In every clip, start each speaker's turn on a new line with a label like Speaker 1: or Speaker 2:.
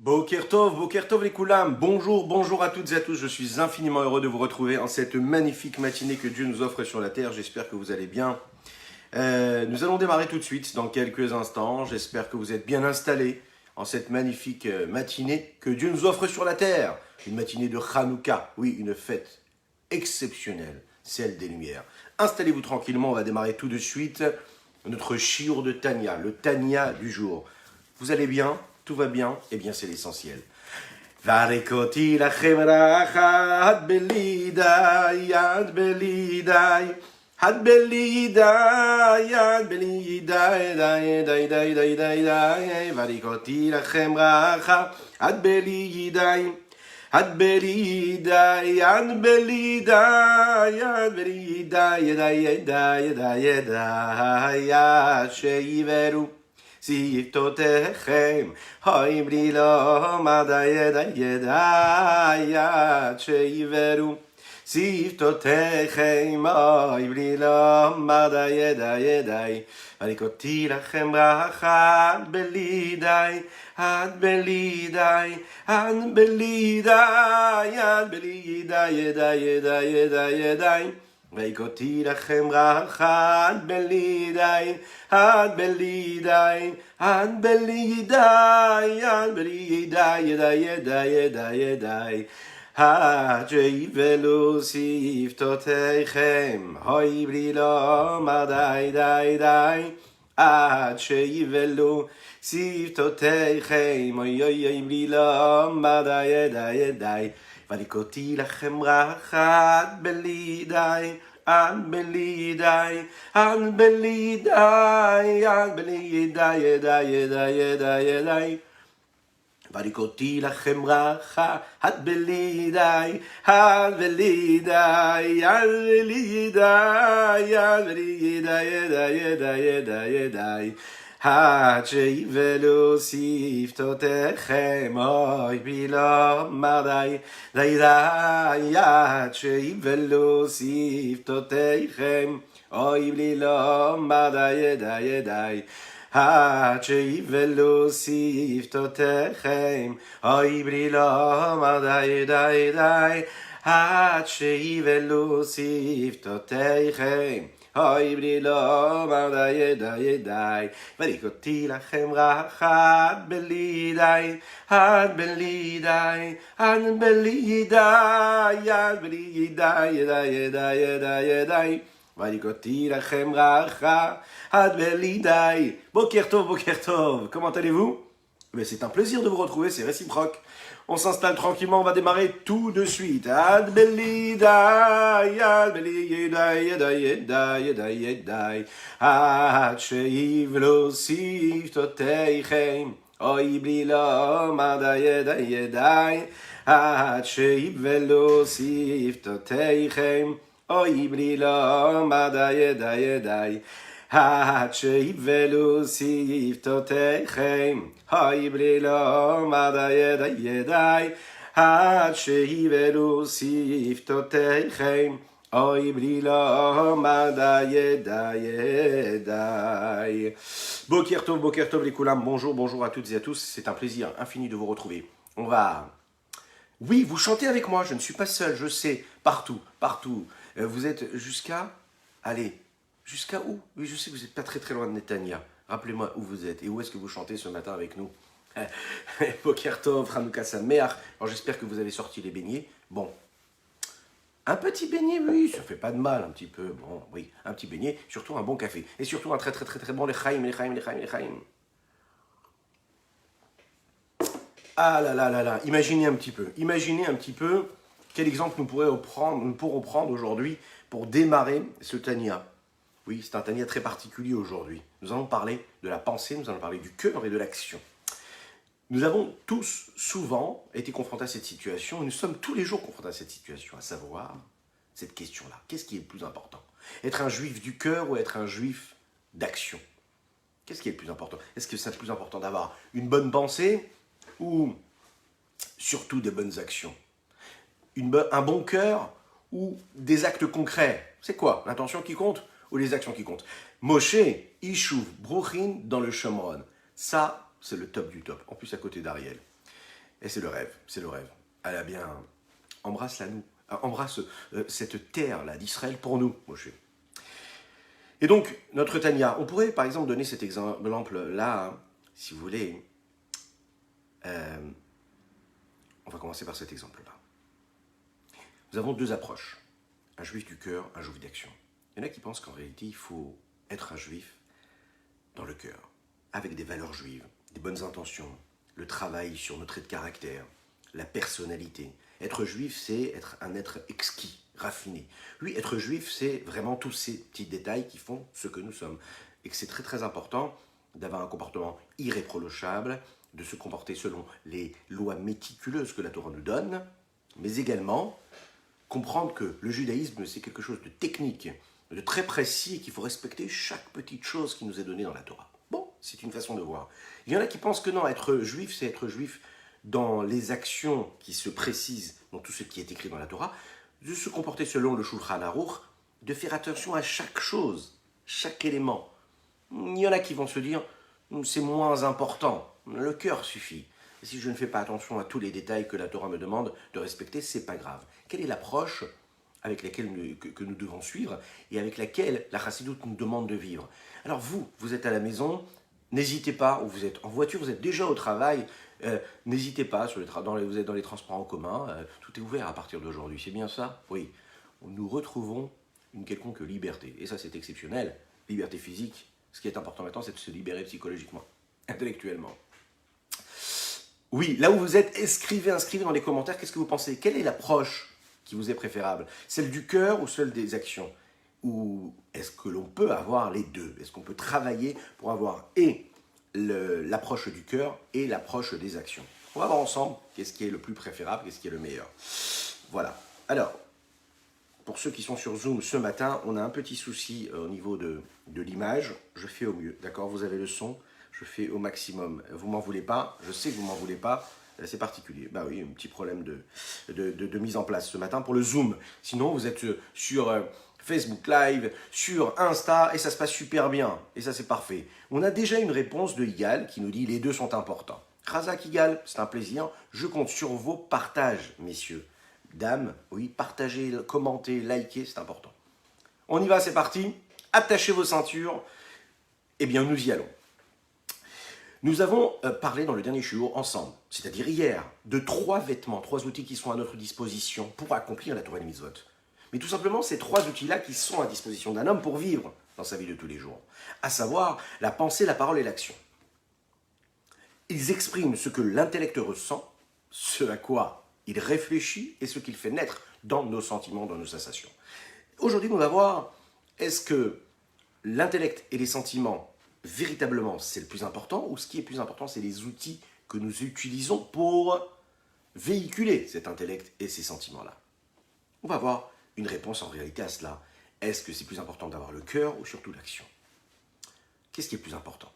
Speaker 1: Boker Tov les Koulam, bonjour à toutes et à tous, je suis infiniment heureux de vous retrouver en cette magnifique matinée que Dieu nous offre sur la terre, j'espère que vous allez bien. Nous allons démarrer tout de suite dans quelques instants, j'espère que vous êtes bien installés en cette magnifique matinée que Dieu nous offre sur la terre. Une matinée de Hanouka, oui, une fête exceptionnelle, celle des Lumières. Installez-vous tranquillement, on va démarrer tout de suite notre shiur de Tania, le Tania du jour. Vous allez bien? Tout va bien? Eh bien, c'est l'essentiel. Varikoti lachem racha, had belidai, had belidai, had belidai, had belidai, dai, dai, dai, dai, dai, dai, varikoti lachem racha, had belidai, had belidai, had belidai, had belidai, dai, dai, dai, dai, dai, sheiveru. Siftotechem, hoy brilo, madayedayedayat sheiveru. Siftotechem, hoy brilo, madayedayedai. Varikoti lachem bracha, ad belidai, ad belidai, ad belidai, ad belidai, yedai, yedai, yedai, yedai. Varikoti lachem bracha, ad belidai, ad belidai, ad belidai, ad belidai, yedai, yedai, yedai, yedai. Ad sheivelu siftotechem, hoy brilo madai dai dai. Ad sheivelu siftotechem, hoy hoy brilo madai dai dai. Varikoti lachem bracha, ad belidai, ad belidai, ad belidai, ad belidai, yedai, yedai, yedai, yedai. Varikoti lachem bracha, ad belidai, ad belidai, ad belidai, ad belidai, yedai, yedai, yedai, yedai. Ad sheivelu siftotechem, hoy bilo madai, dai dai. Ad sheivelu siftotechem, hoy bilo madai, yedai, yedai. Ad sheivelu siftotechem, hoy bilo madai, yedai, yedai. Ad sheivelu siftotechem, hoy brilo madai, yedai, yedai. Varikoti lachem racha, ad belidai, ad belidai, ad belidai, ad belidai, yedai, yedai, yedai, yedai. Varikoti lachem racha, ad belidai. Boker Tov, comment allez-vous? Mais c'est un plaisir de vous retrouver, c'est réciproque. On s'installe tranquillement, on va démarrer tout de suite. Ad belidai, ad belidai, yedai, yedai, yedai, yedai. Ad sheivelu siftotechem, hoy brilo madai, yedai, yedai. Ad sheivelu siftotechem, hoy brilo madai, yedai, yedai. Ad sheivelu siftotechem, hoy brilo madai, yedai, yedai. Ad sheivelu siftotechem, hoy brilo madai, yedai, yedai. Boker Tov les Koulam, bonjour à toutes et à tous, c'est un plaisir infini de vous retrouver. On va... Oui, vous chantez avec moi, je ne suis pas seul, je sais, partout. Vous êtes jusqu'à... Allez, jusqu'à où? Oui, je sais que vous n'êtes pas très loin de Netanya. Rappelez-moi où vous êtes et où est-ce que vous chantez ce matin avec nous. Boker Tov, Hanouka Sameach. Alors j'espère que vous avez sorti les beignets. Bon, un petit beignet, oui, ça fait pas de mal un petit peu. Bon, oui, un petit beignet, surtout un bon café. Et surtout un très bon lechaim. Ah là, imaginez un petit peu quel exemple nous pourrons prendre aujourd'hui pour démarrer ce Tania. Oui, c'est un Tania très particulier aujourd'hui. Nous allons parler de la pensée, nous allons parler du cœur et de l'action. Nous avons tous souvent été confrontés à cette situation, et nous sommes tous les jours confrontés à cette situation, à savoir cette question-là. Qu'est-ce qui est le plus important? Être un juif du cœur ou être un juif d'action? Qu'est-ce qui est le plus important? Est-ce que c'est le plus important d'avoir une bonne pensée ou surtout des bonnes actions? Un bon cœur ou des actes concrets? C'est quoi? L'intention qui compte ou les actions qui comptent? Moshe, Ishuv, Bruchin dans le Shomron. Ça, c'est le top du top. En plus, à côté d'Ariel. Et c'est le rêve, c'est le rêve. Elle a bien, embrasse-la nous, embrasse cette terre-là d'Israël pour nous, Moshe. Et donc, notre Tania, on pourrait par exemple donner cet exemple-là, hein, si vous voulez. On va commencer par cet exemple-là. Nous avons deux approches, un juif du cœur, un juif d'action. Il y en a qui pensent qu'en réalité, il faut être un juif dans le cœur, avec des valeurs juives, des bonnes intentions, le travail sur nos traits de caractère, la personnalité. Être juif, c'est être un être exquis, raffiné. Oui, être juif, c'est vraiment tous ces petits détails qui font ce que nous sommes. Et que c'est très très important d'avoir un comportement irréprochable, de se comporter selon les lois méticuleuses que la Torah nous donne, mais également comprendre que le judaïsme, c'est quelque chose de technique, de très précis, et qu'il faut respecter chaque petite chose qui nous est donnée dans la Torah. Bon, c'est une façon de voir. Il y en a qui pensent que non, être juif, c'est être juif dans les actions qui se précisent dans tout ce qui est écrit dans la Torah, de se comporter selon le Shulchan Aruch, de faire attention à chaque chose, chaque élément. Il y en a qui vont se dire, c'est moins important, le cœur suffit. Et si je ne fais pas attention à tous les détails que la Torah me demande de respecter, c'est pas grave. Quelle est l'approche avec laquelle que nous devons suivre et avec laquelle la Chassidoute nous demande de vivre? Alors vous êtes à la maison, n'hésitez pas, ou vous êtes en voiture, vous êtes déjà au travail, n'hésitez pas, vous êtes dans les transports en commun, tout est ouvert à partir d'aujourd'hui, c'est bien ça? Oui, nous retrouvons une quelconque liberté, et ça c'est exceptionnel, liberté physique. Ce qui est important maintenant, c'est de se libérer psychologiquement, intellectuellement. Oui, là où vous êtes, inscrivez dans les commentaires, qu'est-ce que vous pensez? Quelle est l'approche qui vous est préférable? Celle du cœur ou celle des actions? Ou est-ce que l'on peut avoir les deux? Est-ce qu'on peut travailler pour avoir et l'approche du cœur et l'approche des actions? On va voir ensemble qu'est-ce qui est le plus préférable, qu'est-ce qui est le meilleur. Voilà. Alors, pour ceux qui sont sur Zoom ce matin, on a un petit souci au niveau de l'image. Je fais au mieux, d'accord? Vous avez le son, je fais au maximum. Vous m'en voulez pas, je sais que vous m'en voulez pas, c'est particulier. Bah oui, un petit problème de mise en place ce matin pour le Zoom. Sinon, vous êtes sur Facebook Live, sur Insta, et ça se passe super bien. Et ça, c'est parfait. On a déjà une réponse de Igal qui nous dit « Les deux sont importants ». Razak Igal, c'est un plaisir. Je compte sur vos partages, messieurs. Dames, oui, partagez, commentez, likez, c'est important. On y va, c'est parti. Attachez vos ceintures. Eh bien, nous y allons. Nous avons parlé dans le dernier shiur ensemble, c'est-à-dire hier, de 3 vêtements, 3 outils qui sont à notre disposition pour accomplir la Torah et les mitzvot. Mais tout simplement, ces 3 outils-là qui sont à disposition d'un homme pour vivre dans sa vie de tous les jours, à savoir la pensée, la parole et l'action. Ils expriment ce que l'intellect ressent, ce à quoi il réfléchit et ce qu'il fait naître dans nos sentiments, dans nos sensations. Aujourd'hui, on va voir, est-ce que l'intellect et les sentiments, véritablement, c'est le plus important, ou ce qui est plus important, c'est les outils que nous utilisons pour véhiculer cet intellect et ces sentiments-là? On va voir une réponse en réalité à cela. Est-ce que c'est plus important d'avoir le cœur ou surtout l'action? Qu'est-ce qui est plus important?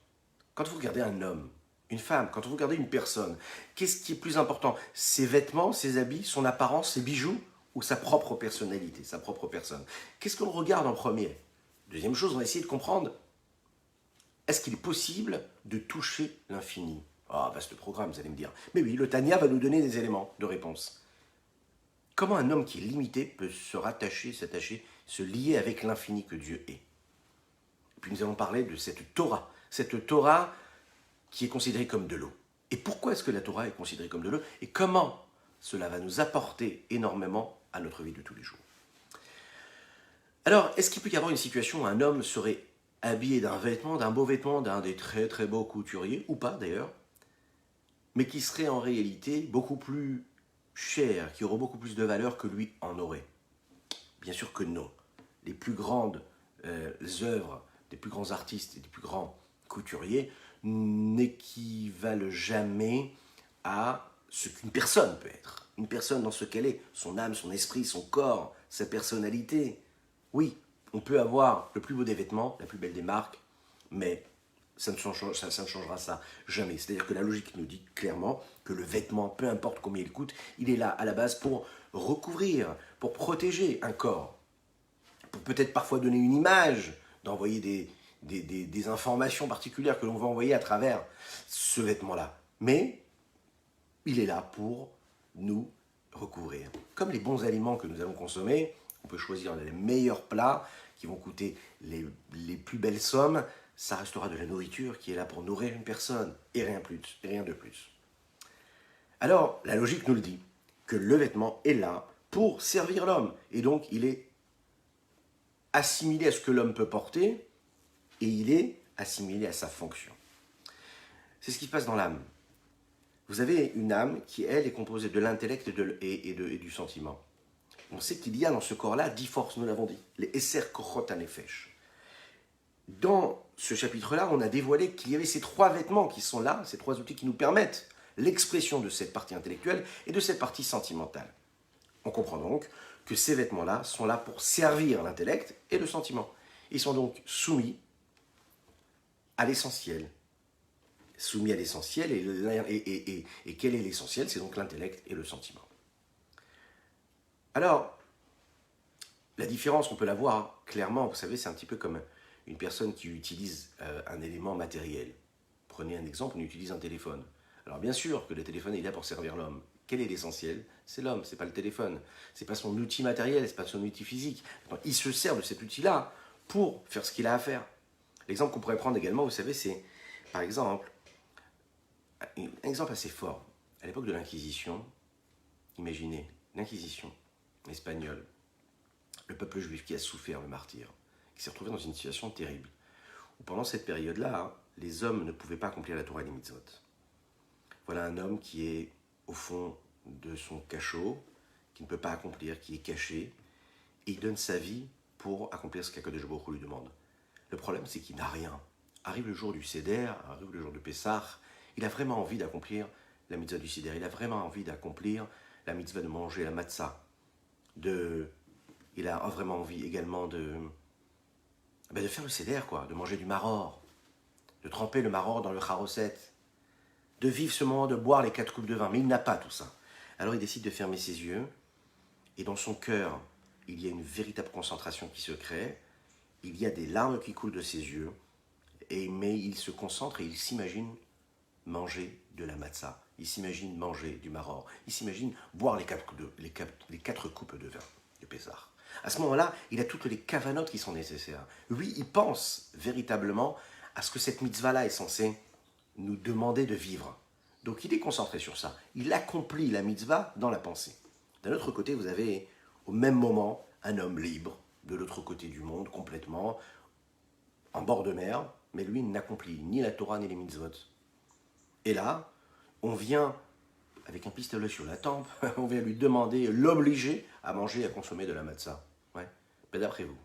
Speaker 1: Quand vous regardez un homme, une femme, quand vous regardez une personne, qu'est-ce qui est plus important? Ses vêtements, ses habits, son apparence, ses bijoux, ou sa propre personnalité, sa propre personne? Qu'est-ce qu'on regarde en premier? Deuxième chose, on va essayer de comprendre, est-ce qu'il est possible de toucher l'infini? Ah, vaste programme, vous allez me dire. Mais oui, le Tanya va nous donner des éléments de réponse. Comment un homme qui est limité peut se rattacher, s'attacher, se lier avec l'infini que Dieu est? Et puis nous allons parler de cette Torah qui est considérée comme de l'eau. Et pourquoi est-ce que la Torah est considérée comme de l'eau? Et comment cela va nous apporter énormément à notre vie de tous les jours? Alors, est-ce qu'il peut y avoir une situation où un homme serait habillé d'un vêtement, d'un beau vêtement, d'un des très très beaux couturiers, ou pas d'ailleurs, mais qui serait en réalité beaucoup plus cher, qui aurait beaucoup plus de valeur que lui en aurait? Bien sûr que non. Les plus grandes œuvres des plus grands artistes et des plus grands couturiers n'équivalent jamais à ce qu'une personne peut être. Une personne dans ce qu'elle est, son âme, son esprit, son corps, sa personnalité. Oui, on peut avoir le plus beau des vêtements, la plus belle des marques, mais ça ne changera ça jamais. C'est-à-dire que la logique nous dit clairement que le vêtement, peu importe combien il coûte, il est là à la base pour recouvrir, pour protéger un corps, pour peut-être parfois donner une image, d'envoyer des informations particulières que l'on va envoyer à travers ce vêtement-là. Mais il est là pour nous recouvrir. Comme les bons aliments que nous allons consommer, on peut choisir les meilleurs plats qui vont coûter les plus belles sommes, ça restera de la nourriture qui est là pour nourrir une personne, et rien plus, et rien de plus. Alors, la logique nous le dit, que le vêtement est là pour servir l'homme, et donc il est assimilé à ce que l'homme peut porter, et il est assimilé à sa fonction. C'est ce qui se passe dans l'âme. Vous avez une âme qui, elle, est composée de l'intellect et du sentiment. On sait qu'il y a dans ce corps-là 10 forces, nous l'avons dit, les Esser Kochot HaNefesh. Dans ce chapitre-là, on a dévoilé qu'il y avait ces 3 vêtements qui sont là, ces 3 outils qui nous permettent l'expression de cette partie intellectuelle et de cette partie sentimentale. On comprend donc que ces vêtements-là sont là pour servir l'intellect et le sentiment. Ils sont donc soumis à l'essentiel. Soumis à l'essentiel, et quel est l'essentiel? C'est donc l'intellect et le sentiment. Alors, la différence, on peut la voir clairement, vous savez, c'est un petit peu comme une personne qui utilise un élément matériel. Prenez un exemple, on utilise un téléphone. Alors bien sûr que le téléphone est là pour servir l'homme. Quel est l'essentiel? C'est l'homme, c'est pas le téléphone. C'est pas son outil matériel, c'est pas son outil physique. Donc, il se sert de cet outil-là pour faire ce qu'il a à faire. L'exemple qu'on pourrait prendre également, vous savez, c'est, par exemple, un exemple assez fort. À l'époque de l'Inquisition, imaginez, l'Inquisition espagnole, le peuple juif qui a souffert le martyre, qui s'est retrouvé dans une situation terrible, où pendant cette période-là, les hommes ne pouvaient pas accomplir la Torah et les mitzvot. Voilà un homme qui est au fond de son cachot, qui ne peut pas accomplir, qui est caché, et il donne sa vie pour accomplir ce qu'Akadosh Baruch Hu lui demande. Le problème, c'est qu'il n'a rien. Arrive le jour du Seder, arrive le jour de Pessah, il a vraiment envie d'accomplir la mitzvah du Seder, il a vraiment envie d'accomplir la mitzvah de manger la matzah, il a vraiment envie également de faire le Seder, quoi, de manger du maror, de tremper le maror dans le charoset, de vivre ce moment, de boire les 4 coupes de vin, mais il n'a pas tout ça. Alors il décide de fermer ses yeux, et dans son cœur, il y a une véritable concentration qui se crée, il y a des larmes qui coulent de ses yeux, mais il se concentre et il s'imagine manger de la matzah, il s'imagine manger du maror, il s'imagine boire les 4 coupes de vin de Pessah. À ce moment-là, il a toutes les kavanotes qui sont nécessaires. Lui, il pense véritablement à ce que cette mitzvah-là est censée nous demander de vivre. Donc il est concentré sur ça. Il accomplit la mitzvah dans la pensée. D'un autre côté, vous avez au même moment un homme libre, de l'autre côté du monde, complètement, en bord de mer, mais lui n'accomplit ni la Torah ni les mitzvot. Et là, on vient, avec un pistolet sur la tempe, on vient lui demander, l'obliger à manger et à consommer de la matzah. Ouais. Ben d'après vous,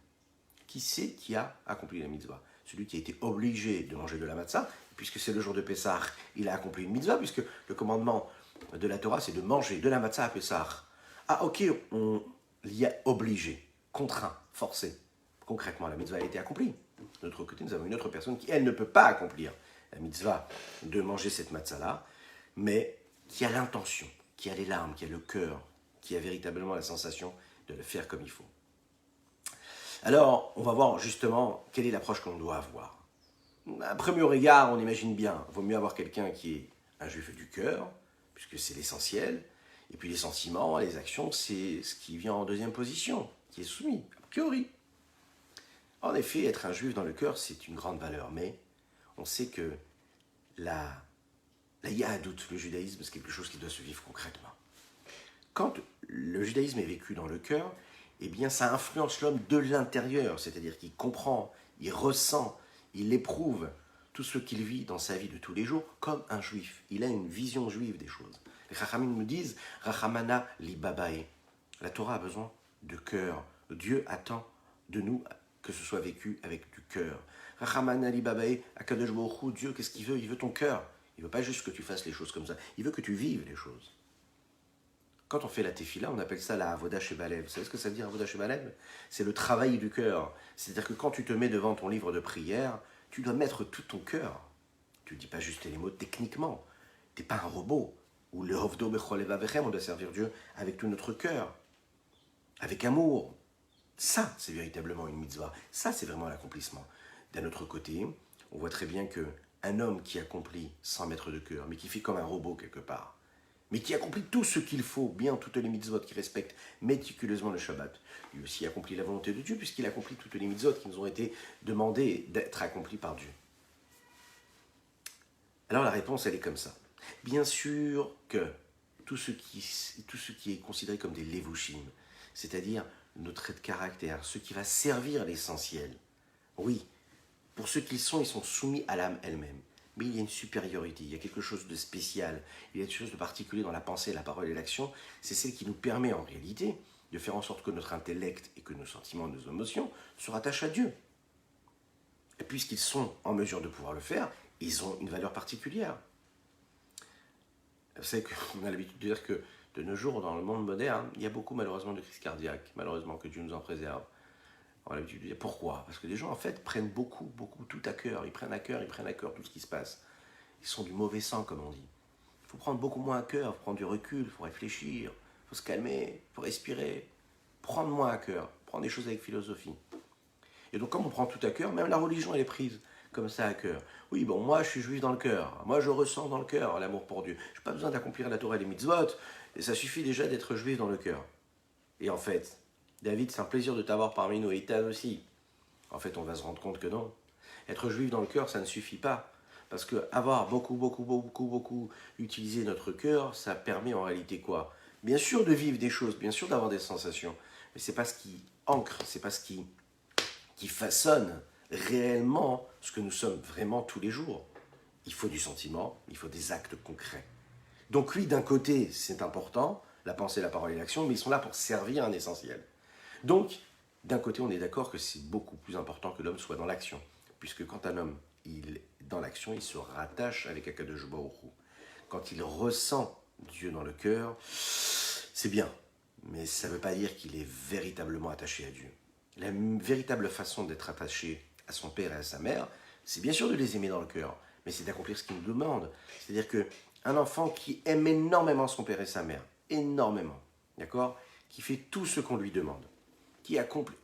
Speaker 1: qui c'est qui a accompli la mitzvah? Celui qui a été obligé de manger de la matzah, puisque c'est le jour de Pessah, il a accompli une mitzvah, puisque le commandement de la Torah, c'est de manger de la matzah à Pessah. Ah ok, on l'y a obligé, contraint, forcé. Concrètement, la mitzvah a été accomplie. De l'autre côté, nous avons une autre personne qui, elle, ne peut pas accomplir la mitzvah de manger cette matzah-là, mais qui a l'intention, qui a les larmes, qui a le cœur, qui a véritablement la sensation de le faire comme il faut. Alors, on va voir justement quelle est l'approche qu'on doit avoir. À premier regard, on imagine bien, il vaut mieux avoir quelqu'un qui est un juif du cœur, puisque c'est l'essentiel, et puis les sentiments, les actions, c'est ce qui vient en deuxième position, qui est soumis, a priori. En effet, être un juif dans le cœur, c'est une grande valeur, mais on sait que la Yahadout, le judaïsme, c'est quelque chose qui doit se vivre concrètement. Quand le judaïsme est vécu dans le cœur, eh bien ça influence l'homme de l'intérieur, c'est-à-dire qu'il comprend, il ressent, il éprouve tout ce qu'il vit dans sa vie de tous les jours comme un juif. Il a une vision juive des choses. Les Chachamim nous disent « Rachamana li babae ». La Torah a besoin de cœur. Dieu attend de nous que ce soit vécu avec du cœur. Rachamana li babae, Akadosh Baruch Hu, Dieu, qu'est-ce qu'il veut? Il veut ton cœur. Il ne veut pas juste que tu fasses les choses comme ça. Il veut que tu vives les choses. Quand on fait la tefila, on appelle ça la avoda shebalev. Vous savez ce que ça veut dire, avoda shebalev? C'est le travail du cœur. C'est-à-dire que quand tu te mets devant ton livre de prière, tu dois mettre tout ton cœur. Tu ne dis pas juste les mots techniquement. Tu n'es pas un robot. Ou le hovdo bechol evavechem, on doit servir Dieu avec tout notre cœur, avec amour. Ça, c'est véritablement une mitzvah. Ça, c'est vraiment l'accomplissement. D'un autre côté, on voit très bien qu'un homme qui accomplit sans mettre de cœur, mais qui fait comme un robot quelque part, mais qui accomplit tout ce qu'il faut, bien toutes les mitzvot, qui respecte méticuleusement le Shabbat. Lui aussi accomplit la volonté de Dieu, puisqu'il accomplit toutes les mitzvot qui nous ont été demandées d'être accomplies par Dieu. Alors la réponse, elle est comme ça. Bien sûr que tout ce qui est considéré comme des levushim, c'est-à-dire nos traits de caractère, ce qui va servir l'essentiel, oui, pour ce qu'ils sont, ils sont soumis à l'âme elle-même. Mais il y a une supériorité, il y a quelque chose de spécial, il y a quelque chose de particulier dans la pensée, la parole et l'action. C'est celle qui nous permet en réalité de faire en sorte que notre intellect et que nos sentiments, nos émotions se rattachent à Dieu. Et puisqu'ils sont en mesure de pouvoir le faire, ils ont une valeur particulière. Vous savez qu'on a l'habitude de dire que de nos jours, dans le monde moderne, il y a beaucoup malheureusement de crises cardiaques, malheureusement que Dieu nous en préserve. On a l'habitude de dire pourquoi? Parce que les gens en fait prennent beaucoup tout à cœur, ils prennent à cœur tout ce qui se passe. Ils sont du mauvais sang comme on dit. Il faut prendre beaucoup moins à cœur, il faut prendre du recul, il faut réfléchir, il faut se calmer, il faut respirer, prendre moins à cœur, prendre des choses avec philosophie. Et donc comme on prend tout à cœur, même la religion elle est prise comme ça à cœur. Oui, bon, moi je suis juif dans le cœur, moi je ressens dans le cœur l'amour pour Dieu. Je n'ai pas besoin d'accomplir la Torah et les mitzvot, et ça suffit déjà d'être juif dans le cœur. Et en fait, David, c'est un plaisir de t'avoir parmi nous, et Ethan aussi. En fait, on va se rendre compte que non. Être juif dans le cœur, ça ne suffit pas. Parce que avoir beaucoup utilisé notre cœur, ça permet en réalité quoi? Bien sûr de vivre des choses, bien sûr d'avoir des sensations, mais c'est pas ce qui ancre, c'est pas ce qui façonne réellement ce que nous sommes vraiment tous les jours. Il faut du sentiment, il faut des actes concrets. Donc oui, d'un côté, c'est important, la pensée, la parole et l'action, mais ils sont là pour servir un essentiel. Donc, d'un côté, on est d'accord que c'est beaucoup plus important que l'homme soit dans l'action, puisque quand un homme il est dans l'action, il se rattache avec Akadosh Baruch Hu. Quand il ressent Dieu dans le cœur, c'est bien, mais ça ne veut pas dire qu'il est véritablement attaché à Dieu. La véritable façon d'être attaché à son père et à sa mère, c'est bien sûr de les aimer dans le cœur, mais c'est d'accomplir ce qu'ils nous demandent. C'est-à-dire qu'un enfant qui aime énormément son père et sa mère, énormément, d'accord, qui fait tout ce qu'on lui demande, qui accomplit,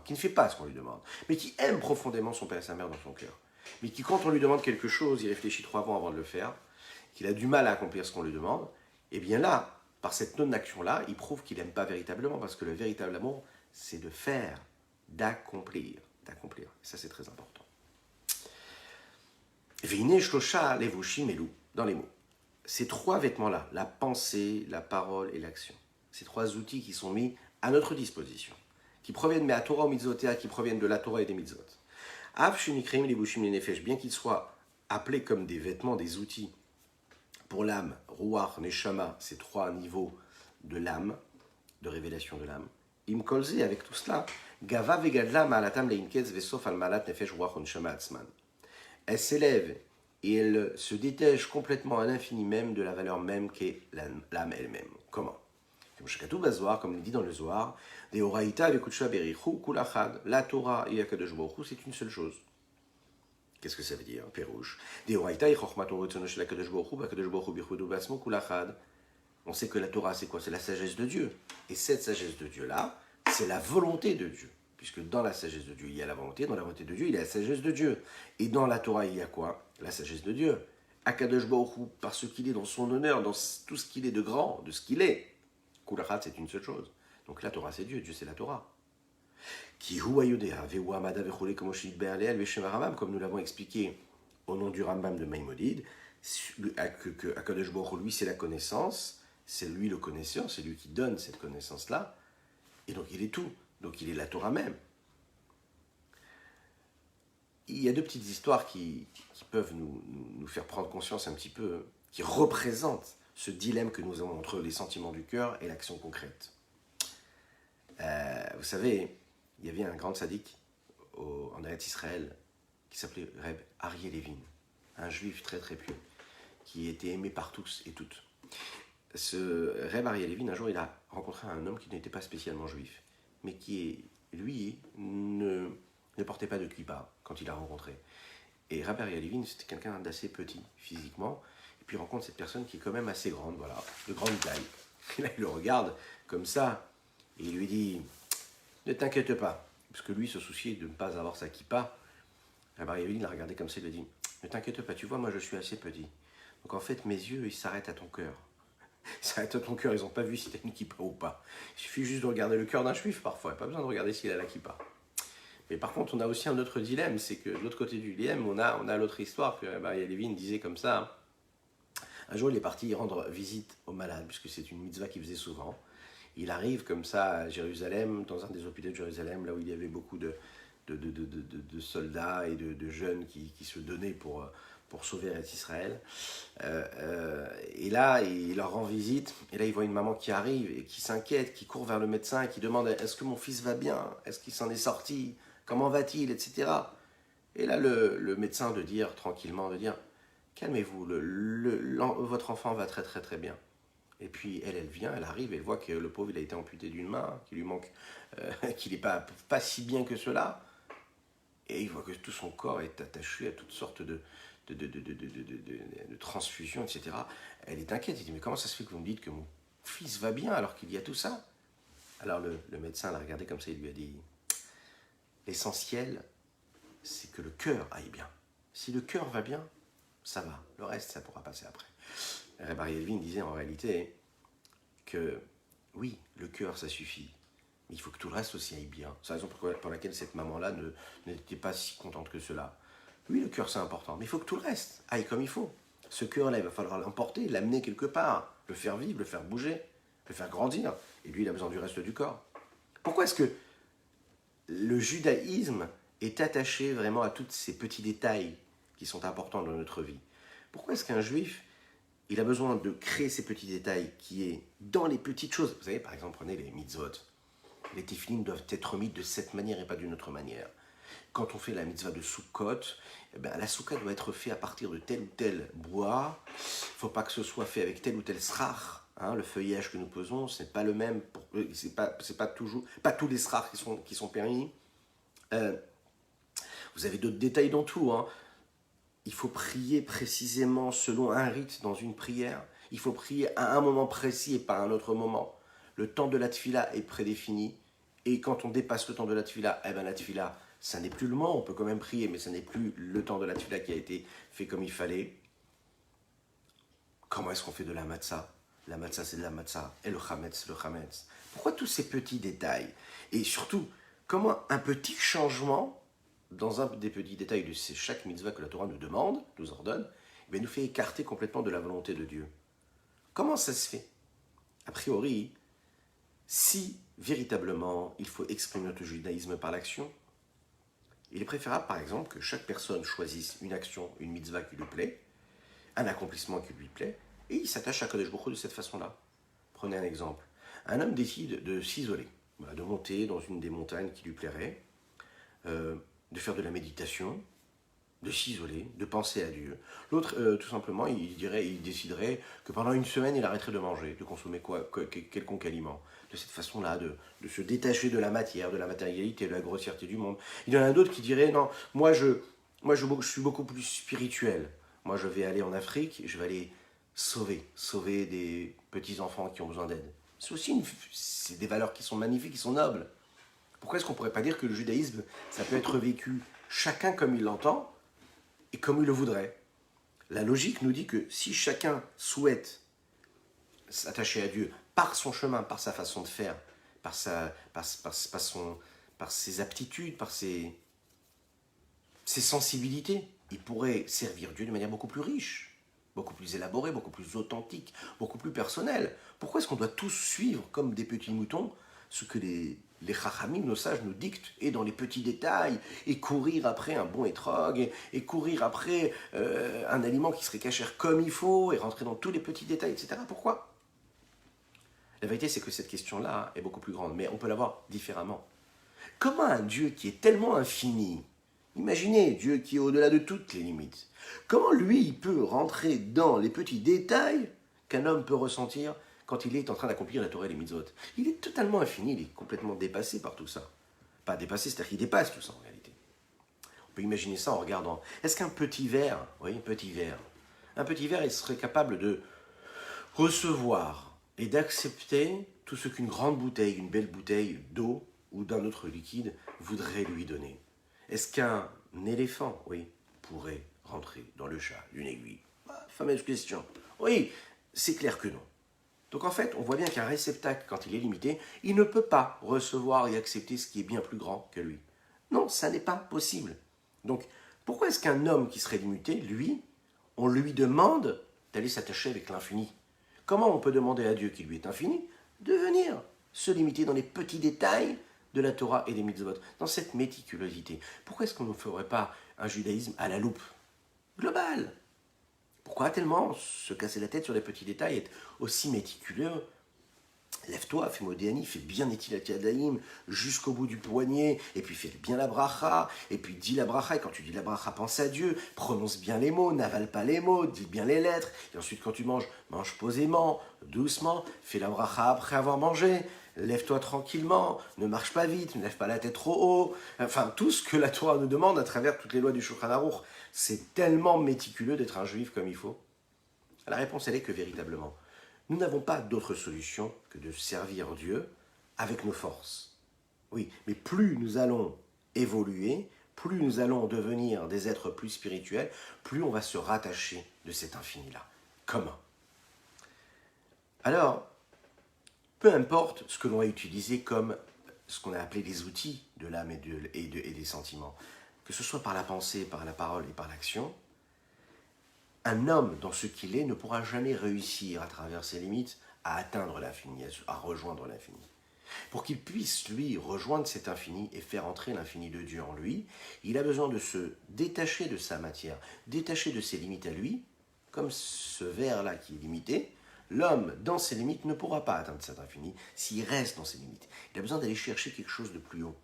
Speaker 1: qui ne fait pas ce qu'on lui demande, mais qui aime profondément son père et sa mère dans son cœur, mais qui, quand on lui demande quelque chose, il réfléchit 3 fois avant de le faire, qu'il a du mal à accomplir ce qu'on lui demande, et bien là, par cette non-action-là, il prouve qu'il n'aime pas véritablement, parce que le véritable amour, c'est de faire, d'accomplir. Ça, c'est très important. Veine shlosha levushim elu, dans les mots. Ces 3 vêtements-là, la pensée, la parole et l'action, ces 3 outils qui sont mis à notre disposition, qui proviennent mais à Torah ou Mitzvotea, qui proviennent de la Torah et des Mitzvot. Av shenikrim levushim lenefesh, bien qu'ils soient appelés comme des vêtements, des outils pour l'âme, Ruach, Neshama, ces 3 niveaux de l'âme, de révélation de l'âme. Im kolze, avec tout cela, Gava vegadla ma'alatam leinketz vesof al malat nefesh Ruach Neshama atzman. Elle s'élève et elle se détache complètement à l'infini même de la valeur même qu'est l'âme elle-même. Comment? Comme il dit dans le Zohar, la Torah et Akadosh Baruch Hu, c'est une seule chose. Qu'est-ce que ça veut dire? Pérouche. On sait que la Torah, c'est quoi? C'est la sagesse de Dieu. Et cette sagesse de Dieu-là, c'est la volonté de Dieu. Puisque dans la sagesse de Dieu, il y a la volonté, dans la volonté de Dieu, il y a la sagesse de Dieu. Et dans la Torah, il y a quoi? La sagesse de Dieu. Akadosh Baruch Hu, parce qu'il est dans son honneur, dans tout ce qu'il est de grand, de ce qu'il est. Kulachat, c'est une seule chose. Donc la Torah, c'est Dieu. Dieu, c'est la Torah. Comme nous l'avons expliqué au nom du Rambam de Maïmonide, que Akadosh Baruch Hu, lui, c'est la connaissance, c'est lui le connaisseur, c'est lui qui donne cette connaissance-là, et donc il est tout, donc il est la Torah même. Il y a 2 petites histoires qui peuvent nous faire prendre conscience un petit peu, qui représentent ce dilemme que nous avons entre les sentiments du cœur et l'action concrète. Vous savez, il y avait un grand tzaddik en Eretz Israël qui s'appelait Reb Aryeh Levin, un juif très très pieux, qui était aimé par tous et toutes. Ce Reb Aryeh Levin, un jour, il a rencontré un homme qui n'était pas spécialement juif, mais qui, lui, ne portait pas de kippa quand il l'a rencontré. Et Reb Aryeh Levin, c'était quelqu'un d'assez petit physiquement, et puis il rencontre cette personne qui est quand même assez grande, voilà, de grande taille. Et là, il le regarde comme ça, et il lui dit « Ne t'inquiète pas », parce que lui se souciait de ne pas avoir sa kippa. Reb Aryeh Levin l'a regardé comme ça, il lui a dit « Ne t'inquiète pas, tu vois, moi je suis assez petit. Donc en fait, mes yeux, ils s'arrêtent à ton cœur. Ça va être ton cœur, ils n'ont pas vu si tu as une kippa ou pas. Il suffit juste de regarder le cœur d'un juif parfois, il n'y a pas besoin de regarder s'il a la kippa. Mais par contre, on a aussi un autre dilemme, c'est que de l'autre côté du dilemme, on a l'autre histoire que Lévin disait comme ça. Un jour, il est parti rendre visite aux malades, puisque c'est une mitzvah qu'il faisait souvent. Il arrive comme ça à Jérusalem, dans un des hôpitaux de Jérusalem, là où il y avait beaucoup de soldats et de jeunes qui se donnaient pour sauver Israël. Et là, il leur rend visite, et là, il voit une maman qui arrive et qui s'inquiète, qui court vers le médecin et qui demande « Est-ce que mon fils va bien? Est-ce qu'il s'en est sorti? Comment va-t-il? Etc. » Et là, le médecin tranquillement, de dire « Calmez-vous, votre enfant va très très très bien. » Et puis elle vient, elle arrive, elle voit que le pauvre il a été amputé d'une main, qu'il lui manque, qu'il n'est pas si bien que cela. Et il voit que tout son corps est attaché à toutes sortes de transfusions, etc. Elle est inquiète, elle dit mais comment ça se fait que vous me dites que mon fils va bien alors qu'il y a tout ça? Alors le médecin l'a regardé comme ça, il lui a dit l'essentiel c'est que le cœur aille bien. Si le cœur va bien, ça va, le reste ça pourra passer après. Rabbi Elvin disait en réalité que oui, le cœur ça suffit, mais il faut que tout le reste aussi aille bien. C'est la raison pour laquelle cette maman-là n'était pas si contente que cela. Oui, le cœur c'est important, mais il faut que tout le reste aille comme il faut. Ce cœur-là, il va falloir l'emporter, l'amener quelque part, le faire vivre, le faire bouger, le faire grandir. Et lui, il a besoin du reste du corps. Pourquoi est-ce que le judaïsme est attaché vraiment à tous ces petits détails qui sont importants dans notre vie? Pourquoi est-ce qu'un juif il a besoin de créer ces petits détails qui est dans les petites choses? Vous savez, par exemple, prenez les mitzvot. Les téfilim doivent être mis de cette manière et pas d'une autre manière. Quand on fait la mitzvah de Sukkot, la soukha doit être faite à partir de tel ou tel bois. Il ne faut pas que ce soit fait avec tel ou tel srach. Le feuillage que nous posons, ce n'est pas le même. C'est pas tous les srach qui sont permis. Vous avez d'autres détails dans tout. Il faut prier précisément selon un rite dans une prière. Il faut prier à un moment précis et pas à un autre moment. Le temps de la tfila est prédéfini. Et quand on dépasse le temps de la tfila, la tfila, ça n'est plus le moment. On peut quand même prier, mais ça n'est plus le temps de la tfila qui a été fait comme il fallait. Comment est-ce qu'on fait de la matzah? La matzah, c'est de la matzah. Et le chametz, le chametz. Pourquoi tous ces petits détails? Et surtout, comment un petit changement dans un des petits détails de chaque mitzvah que la Torah nous demande, nous ordonne, nous fait écarter complètement de la volonté de Dieu. Comment ça se fait? A priori, si véritablement il faut exprimer notre judaïsme par l'action, il est préférable par exemple que chaque personne choisisse une action, une mitzvah qui lui plaît, un accomplissement qui lui plaît, et il s'attache à Kadosh Baruch Hu de cette façon-là. Prenez un exemple. Un homme décide de s'isoler, de monter dans une des montagnes qui lui plairait, de faire de la méditation, de s'isoler, de penser à Dieu. L'autre, tout simplement, il déciderait que pendant une semaine, il arrêterait de manger, de consommer quelconque aliment. De cette façon-là, de se détacher de la matière, de la matérialité, de la grossièreté du monde. Il y en a d'autres qui diraient, non, moi je suis beaucoup plus spirituel. Moi, je vais aller en Afrique, je vais aller sauver des petits-enfants qui ont besoin d'aide. C'est des valeurs qui sont magnifiques, qui sont nobles. Pourquoi est-ce qu'on ne pourrait pas dire que le judaïsme, ça peut être vécu chacun comme il l'entend et comme il le voudrait? La logique nous dit que si chacun souhaite s'attacher à Dieu par son chemin, par sa façon de faire, par ses aptitudes, par ses sensibilités, il pourrait servir Dieu de manière beaucoup plus riche, beaucoup plus élaborée, beaucoup plus authentique, beaucoup plus personnelle. Pourquoi est-ce qu'on doit tous suivre comme des petits moutons ce que les chachamim, nos sages, nous dictent, et dans les petits détails, et courir après un bon étrog, et courir après un aliment qui serait caché comme il faut, et rentrer dans tous les petits détails, etc. Pourquoi? La vérité, c'est que cette question-là est beaucoup plus grande, mais on peut la voir différemment. Comment un Dieu qui est tellement infini, imaginez Dieu qui est au-delà de toutes les limites, comment lui, il peut rentrer dans les petits détails qu'un homme peut ressentir quand il est en train d'accomplir la Torah et les mitzvot? Il est totalement infini, il est complètement dépassé par tout ça. Pas dépassé, c'est-à-dire qu'il dépasse tout ça en réalité. On peut imaginer ça en regardant. Est-ce qu'un petit verre, un petit verre, il serait capable de recevoir et d'accepter tout ce qu'une grande bouteille, une belle bouteille d'eau ou d'un autre liquide voudrait lui donner? Est-ce qu'un éléphant, pourrait rentrer dans le chat d'une aiguille? Fameuse question. Oui, c'est clair que non. Donc en fait, on voit bien qu'un réceptacle, quand il est limité, il ne peut pas recevoir et accepter ce qui est bien plus grand que lui. Non, ça n'est pas possible. Donc, pourquoi est-ce qu'un homme qui serait limité, lui, on lui demande d'aller s'attacher avec l'infini? Comment on peut demander à Dieu qui lui est infini de venir se limiter dans les petits détails de la Torah et des mitzvot, dans cette méticulosité? Pourquoi est-ce qu'on ne ferait pas un judaïsme à la loupe globale? Pourquoi tellement se casser la tête sur les petits détails, être aussi méticuleux? Lève-toi, fais Modéani, fais bien Netilat Yadayim jusqu'au bout du poignet, et puis fais bien la bracha, et puis dis la bracha, et quand tu dis la bracha, pense à Dieu, prononce bien les mots, n'avale pas les mots, dis bien les lettres, et ensuite quand tu manges, mange posément, doucement, fais la bracha après avoir mangé, lève-toi tranquillement, ne marche pas vite, ne lève pas la tête trop haut, enfin tout ce que la Torah nous demande à travers toutes les lois du Shulchan Aruch. C'est tellement méticuleux d'être un juif comme il faut. La réponse elle est que véritablement, nous n'avons pas d'autre solution que de servir Dieu avec nos forces. Oui, mais plus nous allons évoluer, plus nous allons devenir des êtres plus spirituels, plus on va se rattacher de cet infini-là. Comment? Alors, peu importe ce que l'on va utiliser comme ce qu'on a appelé les outils de l'âme et des sentiments, que ce soit par la pensée, par la parole et par l'action, un homme, dans ce qu'il est, ne pourra jamais réussir à travers ses limites à atteindre l'infini, à rejoindre l'infini. Pour qu'il puisse, lui, rejoindre cet infini et faire entrer l'infini de Dieu en lui, il a besoin de se détacher de sa matière, détacher de ses limites à lui, comme ce verre-là qui est limité. L'homme, dans ses limites, ne pourra pas atteindre cet infini s'il reste dans ses limites. Il a besoin d'aller chercher quelque chose de plus haut.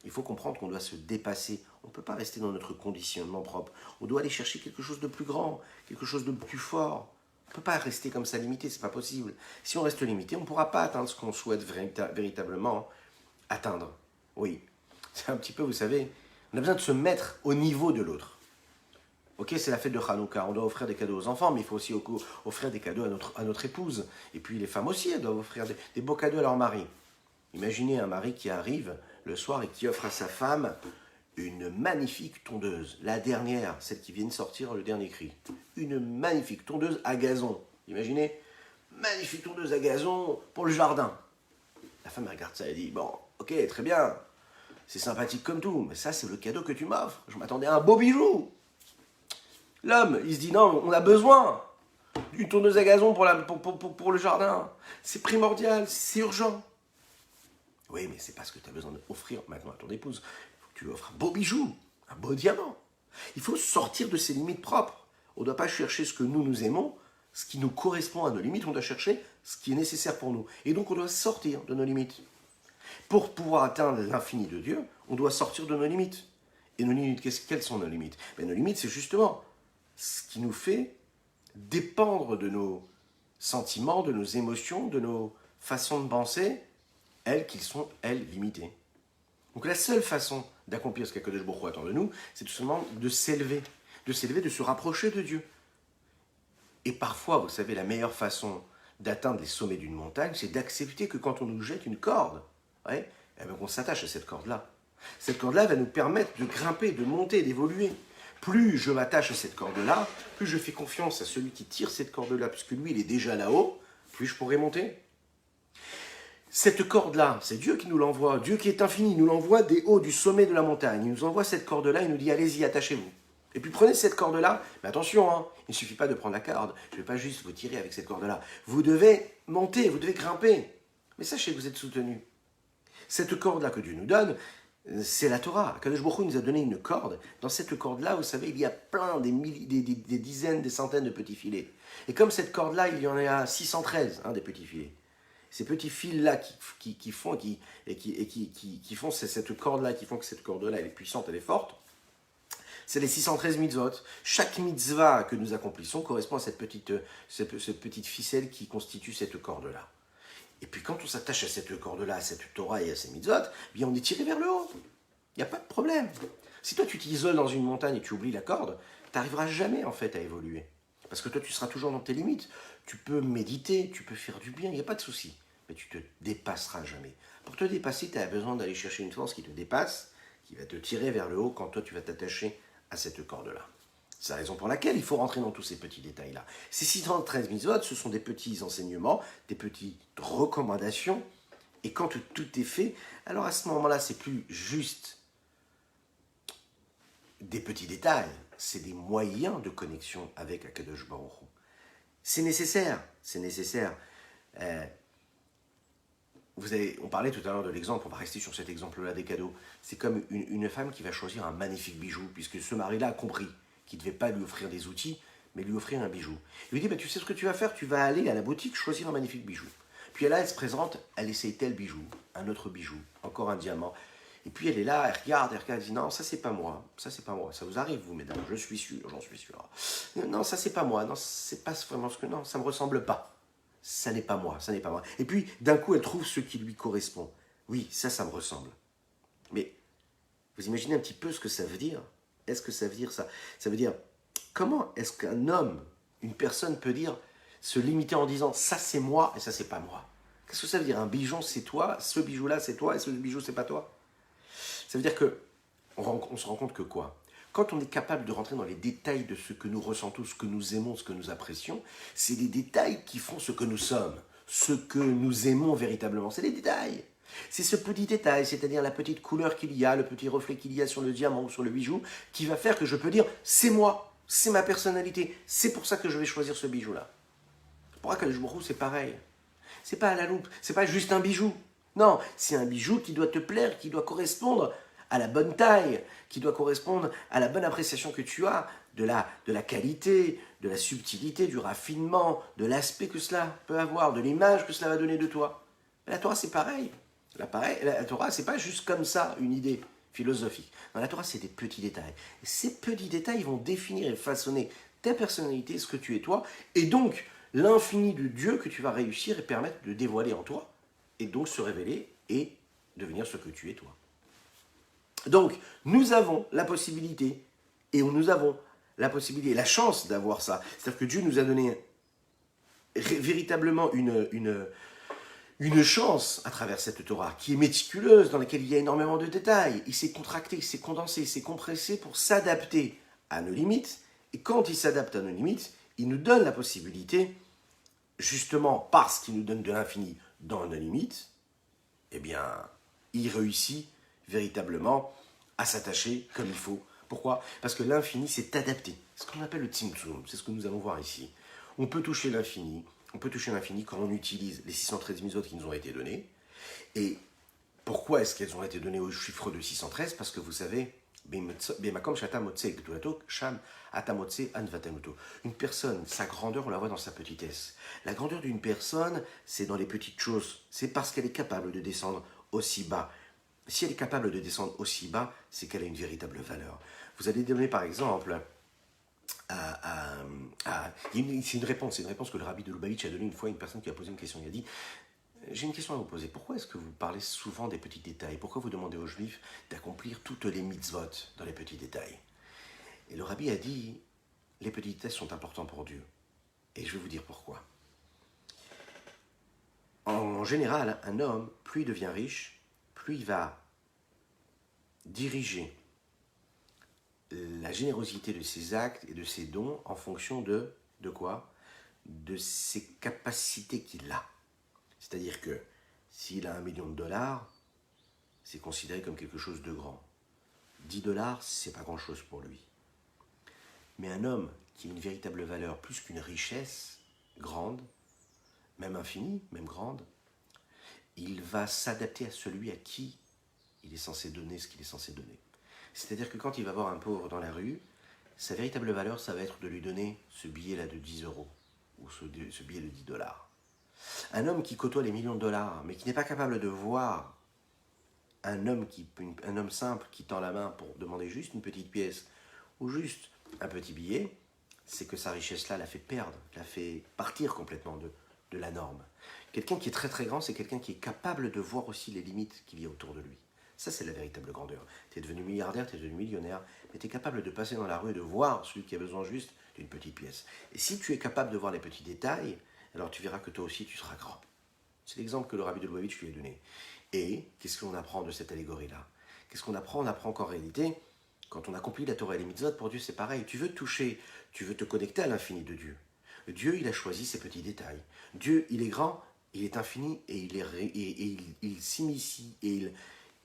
Speaker 1: Il faut comprendre qu'on doit se dépasser. On ne peut pas rester dans notre conditionnement propre. On doit aller chercher quelque chose de plus grand, quelque chose de plus fort. On ne peut pas rester comme ça limité, c'est pas possible. Si on reste limité, on ne pourra pas atteindre ce qu'on souhaite véritablement atteindre. Oui, c'est un petit peu, vous savez, on a besoin de se mettre au niveau de l'autre. Ok, c'est la fête de Hanouka, on doit offrir des cadeaux aux enfants, mais il faut aussi offrir des cadeaux à notre épouse. Et puis les femmes aussi, elles doivent offrir des beaux cadeaux à leur mari. Imaginez un mari qui arrive le soir et qui offre à sa femme une magnifique tondeuse, la dernière, celle qui vient de sortir, le dernier cri. Une magnifique tondeuse à gazon. Imaginez, magnifique tondeuse à gazon pour le jardin. La femme regarde ça et dit, bon, ok, très bien, c'est sympathique comme tout, mais ça c'est le cadeau que tu m'offres. Je m'attendais à un beau bijou. L'homme, il se dit, non, on a besoin d'une tondeuse à gazon pour le jardin. C'est primordial, c'est urgent. Oui, mais c'est pas ce que tu as besoin d'offrir maintenant à ton épouse. Il faut que tu lui offres un beau bijou, un beau diamant. Il faut sortir de ses limites propres. On ne doit pas chercher ce que nous aimons, ce qui nous correspond à nos limites. On doit chercher ce qui est nécessaire pour nous. Et donc on doit sortir de nos limites. Pour pouvoir atteindre l'infini de Dieu, on doit sortir de nos limites. Et nos limites, quelles sont nos limites? Nos limites, c'est justement ce qui nous fait dépendre de nos sentiments, de nos émotions, de nos façons de penser, elles limitées. Donc la seule façon d'accomplir ce qu'Akadosh Baruch Hu attend de nous, c'est tout simplement de s'élever, de se rapprocher de Dieu. Et parfois, vous savez, la meilleure façon d'atteindre les sommets d'une montagne, c'est d'accepter que quand on nous jette une corde, on s'attache à cette corde-là. Cette corde-là va nous permettre de grimper, de monter, d'évoluer. Plus je m'attache à cette corde-là, plus je fais confiance à celui qui tire cette corde-là, puisque lui, il est déjà là-haut, plus je pourrai monter. Cette corde-là, c'est Dieu qui nous l'envoie, Dieu qui est infini, il nous l'envoie des hauts, du sommet de la montagne. Il nous envoie cette corde-là, il nous dit, allez-y, attachez-vous. Et puis prenez cette corde-là, mais attention, il ne suffit pas de prendre la corde, je ne vais pas juste vous tirer avec cette corde-là. Vous devez monter, vous devez grimper. Mais sachez que vous êtes soutenu. Cette corde-là que Dieu nous donne, c'est la Torah. Akadosh Baruch Hu nous a donné une corde. Dans cette corde-là, vous savez, il y a plein, des dizaines, des centaines de petits filets. Et comme cette corde-là, il y en a 613, des petits filets. Ces petits fils-là qui font cette corde-là, qui font que cette corde-là, elle est puissante, elle est forte, c'est les 613 mitzvot. Chaque mitzvah que nous accomplissons correspond à cette petite ficelle qui constitue cette corde-là. Et puis quand on s'attache à cette corde-là, à cette Torah et à ces mitzvot, bien on est tiré vers le haut. Il n'y a pas de problème. Si toi tu t'isoles dans une montagne et tu oublies la corde, tu n'arriveras jamais en fait à évoluer. Parce que toi tu seras toujours dans tes limites. Tu peux méditer, tu peux faire du bien, il n'y a pas de souci. Mais tu te dépasseras jamais. Pour te dépasser, tu as besoin d'aller chercher une force qui te dépasse, qui va te tirer vers le haut quand toi tu vas t'attacher à cette corde-là. C'est la raison pour laquelle il faut rentrer dans tous ces petits détails-là. Ces 613 mitzvot, ce sont des petits enseignements, des petites recommandations. Et quand tout est fait, alors à ce moment-là, c'est plus juste des petits détails, c'est des moyens de connexion avec Akadosh Baruch Hu. C'est nécessaire, c'est nécessaire. On parlait tout à l'heure de l'exemple, on va rester sur cet exemple-là des cadeaux. C'est comme une femme qui va choisir un magnifique bijou, puisque ce mari-là a compris qu'il ne devait pas lui offrir des outils, mais lui offrir un bijou. Il lui dit, tu sais ce que tu vas faire, tu vas aller à la boutique choisir un magnifique bijou. Puis là, elle se présente, elle essaye tel bijou, un autre bijou, encore un diamant. Et puis elle est là, elle dit, non, ça c'est pas moi, ça c'est pas moi. Ça vous arrive, vous, mesdames, je suis sûr, j'en suis sûr. Non, ça c'est pas moi, non, c'est pas vraiment ce que, non, ça me ressemble pas. Ça n'est pas moi, ça n'est pas moi. Et puis, d'un coup, elle trouve ce qui lui correspond. Oui, ça me ressemble. Mais, vous imaginez un petit peu ce que ça veut dire? Est-ce que ça veut dire ça? Ça veut dire, comment est-ce qu'un homme, une personne peut dire, se limiter en disant, ça c'est moi et ça c'est pas moi? Qu'est-ce que ça veut dire? Un bijou c'est toi, ce bijou-là c'est toi et ce bijou c'est pas toi? Ça veut dire que, on se rend compte que quoi? Quand on est capable de rentrer dans les détails de ce que nous ressentons, ce que nous aimons, ce que nous apprécions, c'est les détails qui font ce que nous sommes, ce que nous aimons véritablement. C'est les détails. C'est ce petit détail, c'est-à-dire la petite couleur qu'il y a, le petit reflet qu'il y a sur le diamant ou sur le bijou, qui va faire que je peux dire, c'est moi, c'est ma personnalité, c'est pour ça que je vais choisir ce bijou-là. Pour Akadosh Baruch Hu, c'est pareil. C'est pas à la loupe, c'est pas juste un bijou. Non, c'est un bijou qui doit te plaire, qui doit correspondre à la bonne taille, qui doit correspondre à la bonne appréciation que tu as de la qualité, de la subtilité, du raffinement, de l'aspect que cela peut avoir, de l'image que cela va donner de toi. La Torah, c'est pareil. La Torah, c'est pas juste comme ça une idée philosophique. Dans la Torah, c'est des petits détails. Et ces petits détails vont définir et façonner ta personnalité, ce que tu es toi, et donc l'infini de Dieu que tu vas réussir et permettre de dévoiler en toi, et donc se révéler et devenir ce que tu es toi. Donc, nous avons la possibilité, et nous avons la possibilité, la chance d'avoir ça. C'est-à-dire que Dieu nous a donné véritablement une chance à travers cette Torah, qui est méticuleuse, dans laquelle il y a énormément de détails. Il s'est contracté, il s'est condensé, il s'est compressé pour s'adapter à nos limites. Et quand il s'adapte à nos limites, il nous donne la possibilité, justement parce qu'il nous donne de l'infini dans nos limites, eh bien, il réussit véritablement à s'attacher comme il faut. Pourquoi? Parce que l'infini s'est adapté. C'est ce qu'on appelle le tzimtzum, c'est ce que nous allons voir ici. On peut toucher l'infini quand on utilise les 613 mitzvot qui nous ont été données. Et pourquoi est-ce qu'elles ont été données au chiffre de 613? Parce que vous savez, une personne, sa grandeur, on la voit dans sa petitesse. La grandeur d'une personne, c'est dans les petites choses. C'est parce qu'elle est capable de descendre aussi bas. Si elle est capable de descendre aussi bas, c'est qu'elle a une véritable valeur. Vous allez donner par exemple, c'est une réponse que le rabbi de Lubavitch a donnée une fois à une personne qui a posé une question. Il a dit, j'ai une question à vous poser. Pourquoi est-ce que vous parlez souvent des petits détails? Pourquoi vous demandez aux Juifs d'accomplir toutes les mitzvot dans les petits détails? Et le rabbi a dit, les petits détails sont importants pour Dieu. Et je vais vous dire pourquoi. En général, un homme, plus il devient riche, plus il va diriger la générosité de ses actes et de ses dons en fonction de quoi? De ses capacités qu'il a. C'est-à-dire que s'il a $1 million, c'est considéré comme quelque chose de grand. $10, c'est pas grand-chose pour lui. Mais un homme qui a une véritable valeur, plus qu'une richesse grande, même infinie, même grande, il va s'adapter à celui à qui il est censé donner ce qu'il est censé donner. C'est-à-dire que quand il va voir un pauvre dans la rue, sa véritable valeur, ça va être de lui donner ce billet-là de 10 euros, ou ce billet de $10. Un homme qui côtoie les millions de dollars, mais qui n'est pas capable de voir un homme simple qui tend la main pour demander juste une petite pièce, ou juste un petit billet, c'est que sa richesse-là l'a fait perdre, l'a fait partir complètement de la norme. Quelqu'un qui est très très grand, c'est quelqu'un qui est capable de voir aussi les limites qu'il y a autour de lui. Ça, c'est la véritable grandeur. Tu es devenu milliardaire, tu es devenu millionnaire, mais tu es capable de passer dans la rue et de voir celui qui a besoin juste d'une petite pièce. Et si tu es capable de voir les petits détails, alors tu verras que toi aussi, tu seras grand. C'est l'exemple que le rabbi de Lubavitch lui a donné. Et qu'est-ce qu'on apprend de cette allégorie-là? Qu'est-ce qu'on apprend? On apprend qu'en réalité, Quand on accomplit la Torah et les mitzvot, pour Dieu c'est pareil. Tu veux toucher, tu veux te connecter à l'infini de Dieu. Dieu, il a choisi ces petits détails. Dieu, il est grand, il est infini et il s'initie et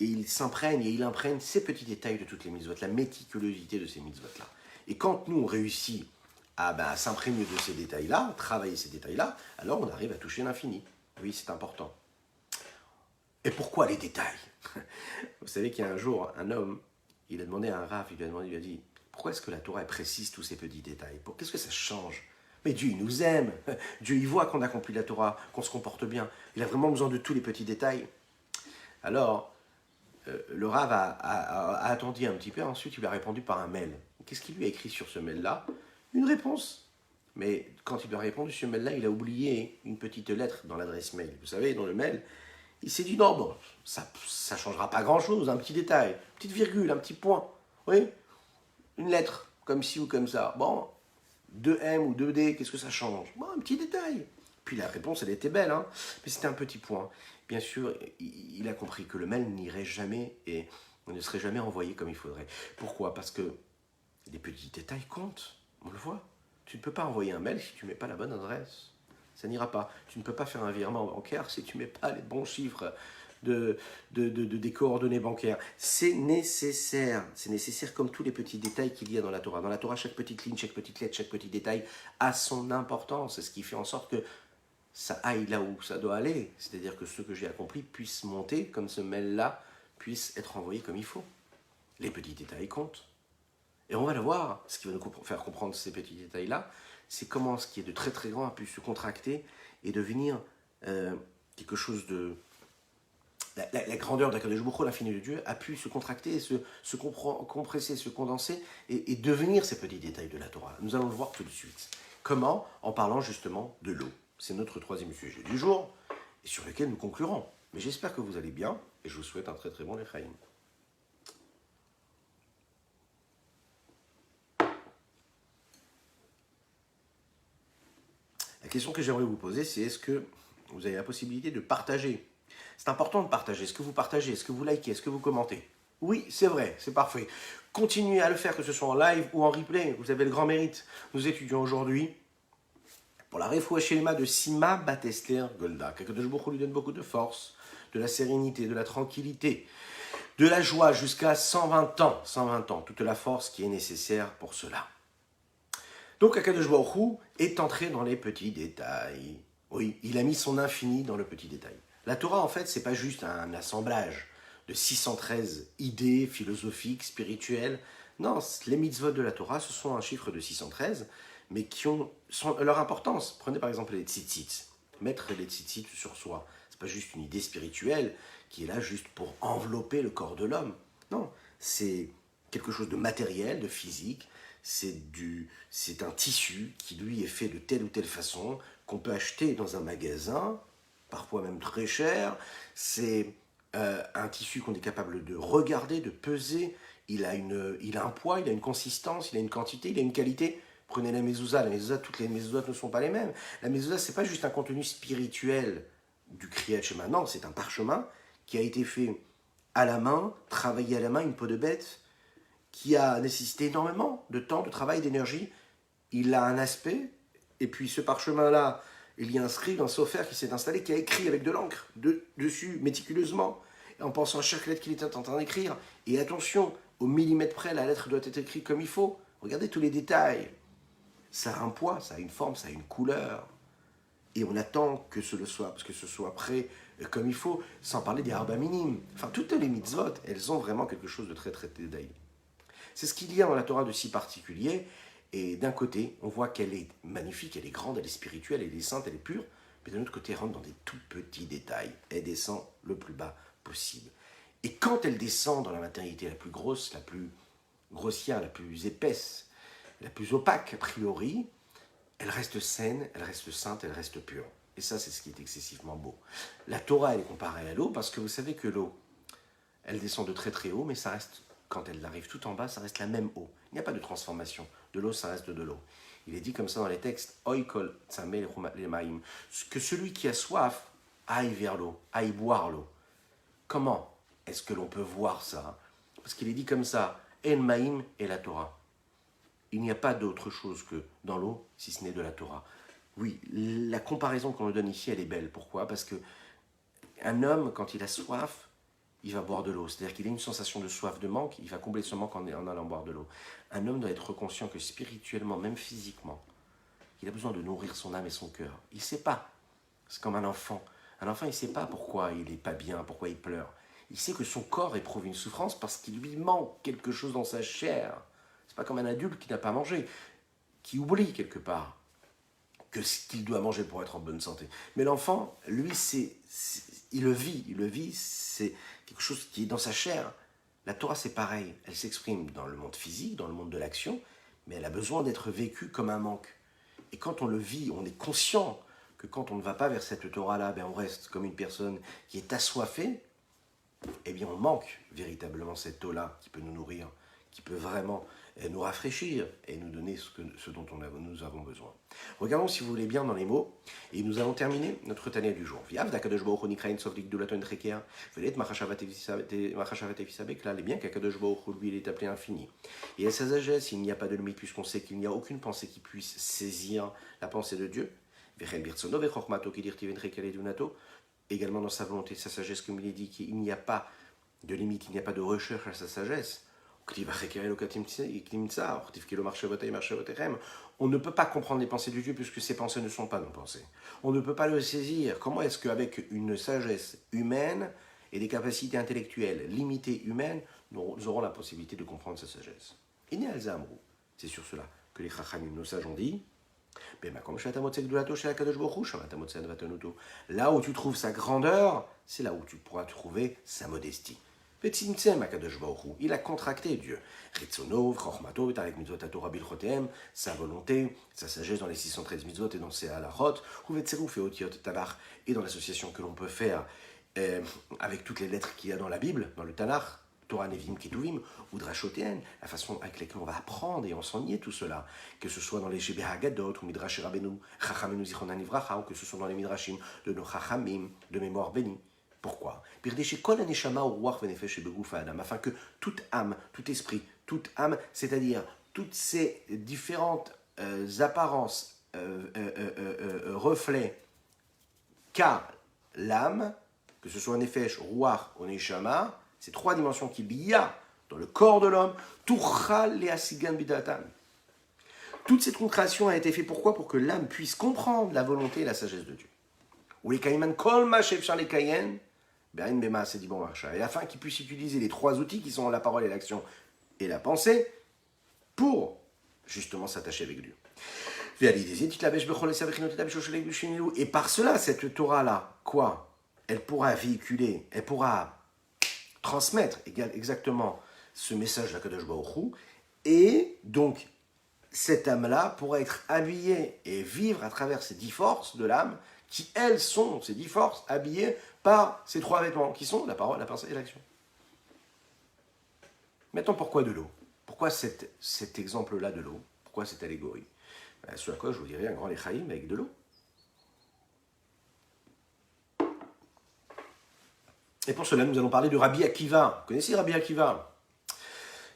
Speaker 1: il s'imprègne et il imprègne ces petits détails de toutes les mitzvot, la méticulosité de ces mitzvot-là. Et quand nous, on réussit à s'imprégner de ces détails-là, travailler ces détails-là, alors on arrive à toucher l'infini. Oui, c'est important. Et pourquoi les détails? Vous savez qu'il y a un jour, un homme, il a demandé à un rav, il lui a dit, pourquoi est-ce que la Torah précise tous ces petits détails? Qu'est-ce que ça change? Mais Dieu, il nous aime. Dieu, il voit qu'on accomplit la Torah, qu'on se comporte bien. Il a vraiment besoin de tous les petits détails. Alors, le Rav a attendu un petit peu, ensuite il lui a répondu par un mail. Qu'est-ce qu'il lui a écrit sur ce mail-là? Une réponse. Mais quand il lui a répondu sur ce mail-là, il a oublié une petite lettre dans l'adresse mail. Vous savez, dans le mail, il s'est dit non, bon, ça ne changera pas grand-chose, un petit détail, une petite virgule, un petit point. Oui, une lettre, comme ci ou comme ça. Bon, 2M ou 2D, qu'est-ce que ça change? Bon, un petit détail. Puis la réponse, elle était belle, hein, mais c'était un petit point. Bien sûr, il a compris que le mail n'irait jamais et ne serait jamais envoyé comme il faudrait. Pourquoi? Parce que les petits détails comptent, on le voit. Tu ne peux pas envoyer un mail si tu ne mets pas la bonne adresse. Ça n'ira pas. Tu ne peux pas faire un virement bancaire si tu ne mets pas les bons chiffres des coordonnées bancaires. C'est nécessaire. C'est nécessaire comme tous les petits détails qu'il y a dans la Torah. Dans la Torah, chaque petite ligne, chaque petite lettre, chaque petit détail a son importance. C'est ce qui fait en sorte que ça aille là où ça doit aller. C'est-à-dire que ce que j'ai accompli puisse monter comme ce mail-là puisse être envoyé comme il faut. Les petits détails comptent. Et on va le voir. Ce qui va nous faire comprendre ces petits détails-là, c'est comment ce qui est de très très grand a pu se contracter et devenir quelque chose de... La grandeur d'Akadosh Baruch Hu, l'infini de Dieu, a pu se contracter, se compresser, se condenser et devenir ces petits détails de la Torah. Nous allons le voir tout de suite. Comment? En parlant justement de l'eau. C'est notre troisième sujet du jour et sur lequel nous conclurons. Mais j'espère que vous allez bien et je vous souhaite un très très bon Ephraïm. La question que j'aimerais vous poser, c'est est-ce que vous avez la possibilité de partager? C'est important de partager. Est-ce que vous partagez? Est-ce que vous likez? Est-ce que vous commentez? Oui, c'est vrai, c'est parfait. Continuez à le faire, que ce soit en live ou en replay. Vous avez le grand mérite. Nous étudions aujourd'hui pour la Refoua Shelema de Sima Bat-Esther Golda. Qu'Akadosh Baruch Hu lui donne beaucoup de force, de la sérénité, de la tranquillité, de la joie jusqu'à 120 ans. 120 ans, toute la force qui est nécessaire pour cela. Donc Akadosh Baruch Hu est entré dans les petits détails. Oui, il a mis son infini dans le petit détail. La Torah, en fait, c'est pas juste un assemblage de 613 idées philosophiques, spirituelles. Non, les mitzvot de la Torah, ce sont un chiffre de 613, mais qui ont leur importance. Prenez par exemple les tzitzit. Mettre les tzitzit sur soi, c'est pas juste une idée spirituelle qui est là juste pour envelopper le corps de l'homme. Non, c'est quelque chose de matériel, de physique. C'est un tissu qui, lui, est fait de telle ou telle façon, qu'on peut acheter dans un magasin, parfois même très cher. C'est un tissu qu'on est capable de regarder, de peser. Il a un poids, il a une consistance, il a une quantité, il a une qualité. Prenez la mezouza, toutes les mezouzotes ne sont pas les mêmes. La mezouza, c'est pas juste un contenu spirituel du Kriyat Shema. Non, c'est un parchemin qui a été fait à la main, travaillé à la main, une peau de bête, qui a nécessité énormément de temps, de travail, d'énergie. Il a un aspect, et puis ce parchemin-là, il y a un scribe, un sophère qui s'est installé, qui a écrit avec de l'encre dessus, méticuleusement, en pensant à chaque lettre qu'il était en train d'écrire. Et attention, au millimètre près, la lettre doit être écrite comme il faut. Regardez tous les détails. Ça a un poids, ça a une forme, ça a une couleur. Et on attend que ce soit prêt comme il faut, sans parler des arbas minimes. Enfin, toutes les mitzvot, elles ont vraiment quelque chose de très très détaillé. C'est ce qu'il y a dans la Torah de si particulier. Et d'un côté, on voit qu'elle est magnifique, elle est grande, elle est spirituelle, elle est sainte, elle est pure. Mais d'un autre côté, elle rentre dans des tout petits détails. Elle descend le plus bas possible. Et quand elle descend dans la matérialité la plus grosse, la plus grossière, la plus épaisse, la plus opaque a priori, elle reste saine, elle reste sainte, elle reste pure. Et ça, c'est ce qui est excessivement beau. La Torah, elle est comparée à l'eau parce que vous savez que l'eau, elle descend de très très haut, mais ça reste... Quand elle arrive tout en bas, ça reste la même eau. Il n'y a pas de transformation. De l'eau, ça reste de l'eau. Il est dit comme ça dans les textes, Oikol tzameh lemaim, que celui qui a soif aille vers l'eau, aille boire l'eau. Comment est-ce que l'on peut voir ça? Parce qu'il est dit comme ça, En Maïm et la Torah. Il n'y a pas d'autre chose que dans l'eau, si ce n'est de la Torah. Oui, la comparaison qu'on nous donne ici, elle est belle. Pourquoi? Parce que un homme, quand il a soif, il va boire de l'eau. C'est-à-dire qu'il a une sensation de soif, de manque, il va combler ce manque en allant boire de l'eau. Un homme doit être conscient que spirituellement, même physiquement, il a besoin de nourrir son âme et son cœur. Il ne sait pas. C'est comme un enfant. Un enfant, il ne sait pas pourquoi il n'est pas bien, pourquoi il pleure. Il sait que son corps éprouve une souffrance parce qu'il lui manque quelque chose dans sa chair. C'est pas comme un adulte qui n'a pas mangé, qui oublie quelque part que ce qu'il doit manger pour être en bonne santé. Mais l'enfant, lui, il le vit, c'est quelque chose qui est dans sa chair. La Torah, c'est pareil, elle s'exprime dans le monde physique, dans le monde de l'action, mais elle a besoin d'être vécue comme un manque. Et quand on le vit, on est conscient que quand on ne va pas vers cette Torah-là, ben on reste comme une personne qui est assoiffée, eh bien on manque véritablement cette eau-là qui peut nous nourrir, qui peut vraiment nous rafraîchir et nous donner ce dont nous avons besoin. Regardons si vous voulez bien dans les mots, et nous allons terminer notre Tania du jour. Là, il est bien qu'Akadosh Baruch Hu, lui, il est appelé infini. Et à sa sagesse, il n'y a pas de limite, puisqu'on sait qu'il n'y a aucune pensée qui puisse saisir la pensée de Dieu. Également dans sa volonté, sa sagesse, comme il est dit, qu'il n'y a pas de limite, il n'y a pas de recherche à sa sagesse. On ne peut pas comprendre les pensées de Dieu puisque ces pensées ne sont pas nos pensées. On ne peut pas le saisir. Comment est-ce qu'avec une sagesse humaine et des capacités intellectuelles limitées humaines, nous aurons la possibilité de comprendre sa sagesse? C'est sur cela que les Chachamim, nos sages, ont dit là où tu trouves sa grandeur, c'est là où tu pourras trouver sa modestie. Il a contracté Dieu. Sa volonté, sa sagesse dans les 613 mitzvot et dans ses halachot, et dans l'association que l'on peut faire avec toutes les lettres qu'il y a dans la Bible, dans le Tanakh, Torah Nevim Ketuvim, ou Drashotéen, la façon avec laquelle on va apprendre et enseigner tout cela, que ce soit dans les Shebeh Hagadot, ou Midrash Rabbeinu, Chachamenu Zichronan Livracha, ou que ce soit dans les Midrashim de nos Chachamim, de mémoire bénie. Pourquoi? Afin que toute âme, tout esprit, toute âme, c'est-à-dire toutes ces différentes apparences, reflets qu'a l'âme, que ce soit un nefesh, ruach ou neshama, ces trois dimensions qu'il y a dans le corps de l'homme, toute cette concrétion a été faite pourquoi? Pour que l'âme puisse comprendre la volonté et la sagesse de Dieu. Et afin qu'il puisse utiliser les trois outils qui sont la parole et l'action et la pensée pour justement s'attacher avec Dieu. Et par cela, cette Torah-là, quoi? Elle pourra véhiculer, elle pourra transmettre exactement ce message de la Kadosh Baruch Hu, et donc cette âme-là pourra être habillée et vivre à travers ces 10 forces de l'âme, qui elles sont, ces 10 forces, habillées par ces trois vêtements, qui sont la parole, la pensée et l'action. Maintenant, pourquoi de l'eau? Pourquoi cet exemple-là de l'eau? Pourquoi cette allégorie? Ce à quoi je vous dirais un grand lechaïm avec de l'eau. Et pour cela, nous allons parler de Rabbi Akiva. Vous connaissez Rabbi Akiva?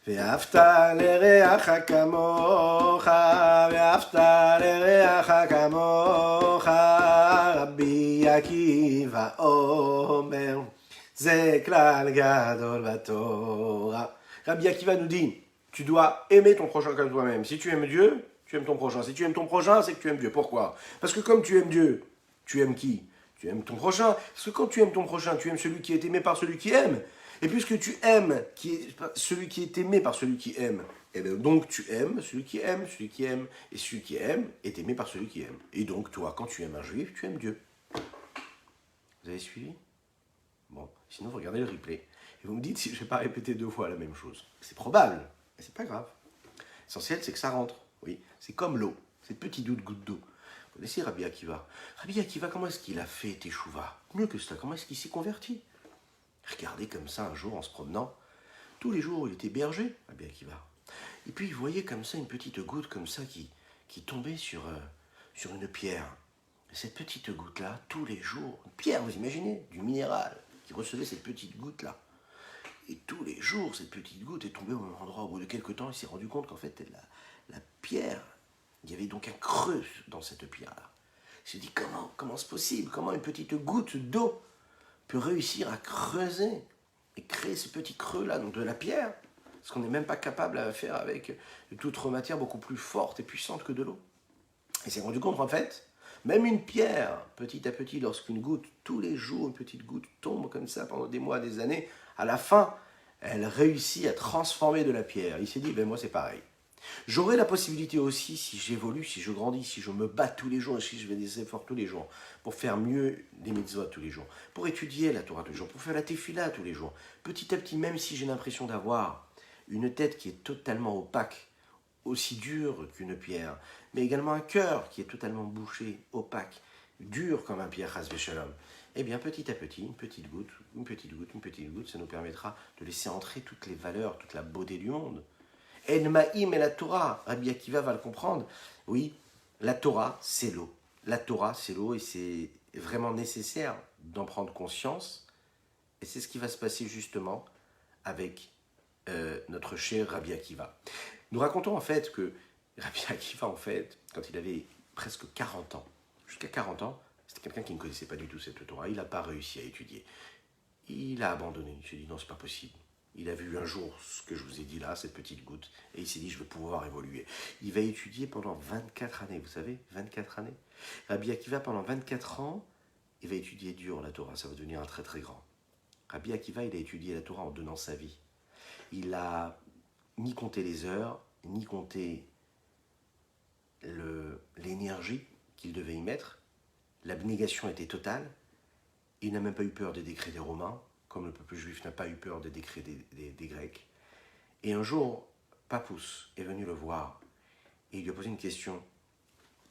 Speaker 1: ואהבת לרעך כמוך, ואהבת לרעך כמוך, רבי עקיבא אומר, זה כלל גדול בתורה. Rabbi Akiva nous dit, tu dois aimer ton prochain comme toi-même. Si tu aimes Dieu, tu aimes ton prochain. Si tu aimes ton prochain, c'est que tu aimes Dieu. Pourquoi? Parce que comme tu aimes Dieu, tu aimes qui? Tu aimes ton prochain. Parce que quand tu aimes ton prochain, tu aimes celui qui est aimé par celui qui aime. Et puisque tu aimes celui qui est aimé par celui qui aime, et bien donc tu aimes celui qui aime, et celui qui aime est aimé par celui qui aime. Et donc toi, quand tu aimes un juif, tu aimes Dieu. Vous avez suivi? Bon, sinon vous regardez le replay. Et vous me dites si je ne vais pas répéter 2 fois la même chose. C'est probable, mais c'est pas grave. L'essentiel, c'est que ça rentre. Oui, c'est comme l'eau, cette petite goutte d'eau. Vous connaissez Rabbi Akiva? Rabbi Akiva, comment est-ce qu'il a fait Teshuva? Mieux que cela, comment est-ce qu'il s'est converti? Regardez comme ça un jour en se promenant. Tous les jours, il était berger, Rabbi Akiva. Et puis il voyait comme ça une petite goutte comme ça qui tombait sur une pierre. Et cette petite goutte-là, tous les jours, une pierre, vous imaginez, du minéral, qui recevait cette petite goutte-là. Et tous les jours, cette petite goutte est tombée au même endroit. Au bout de quelques temps, il s'est rendu compte qu'en fait, la pierre, il y avait donc un creux dans cette pierre-là. Il s'est dit, comment c'est possible? Comment une petite goutte d'eau peut réussir à creuser et créer ce petit creux-là, donc de la pierre? Parce qu'on n'est même pas capable à faire avec toute autre matière beaucoup plus forte et puissante que de l'eau. Il s'est rendu compte, en fait, même une pierre, petit à petit, lorsqu'une goutte, tous les jours, une petite goutte tombe comme ça pendant des mois, des années, à la fin, elle réussit à transformer de la pierre. Il s'est dit, moi c'est pareil. J'aurai la possibilité aussi, si j'évolue, si je grandis, si je me bats tous les jours, si je fais des efforts tous les jours, pour faire mieux des mitzvot tous les jours, pour étudier la Torah tous les jours, pour faire la tefila tous les jours, petit à petit, même si j'ai l'impression d'avoir une tête qui est totalement opaque, aussi dure qu'une pierre, mais également un cœur qui est totalement bouché, opaque, dur comme un pierre, chas v'shalom, eh bien petit à petit, une petite goutte, une petite goutte, une petite goutte, ça nous permettra de laisser entrer toutes les valeurs, toute la beauté du monde. En Ma'im et la Torah, Rabbi Akiva va le comprendre. Oui, la Torah, c'est l'eau. La Torah, c'est l'eau et c'est vraiment nécessaire d'en prendre conscience. Et c'est ce qui va se passer justement avec notre cher Rabbi Akiva. Nous racontons en fait que Rabbi Akiva, en fait, quand il avait presque 40 ans, jusqu'à 40 ans, c'était quelqu'un qui ne connaissait pas du tout cette Torah. Il n'a pas réussi à étudier. Il a abandonné. Il s'est dit non, c'est pas possible. Il a vu un jour ce que je vous ai dit là, cette petite goutte, et il s'est dit, je vais pouvoir évoluer. Il va étudier pendant 24 années, vous savez, 24 années. Rabbi Akiva, pendant 24 ans, il va étudier dur la Torah, ça va devenir un très très grand. Rabbi Akiva, il a étudié la Torah en donnant sa vie. Il n'a ni compté les heures, ni compté l'énergie qu'il devait y mettre. L'abnégation était totale. Il n'a même pas eu peur des décrets des Romains, comme le peuple juif n'a pas eu peur des décrets des Grecs. Et un jour, Pappus est venu le voir et il lui a posé une question,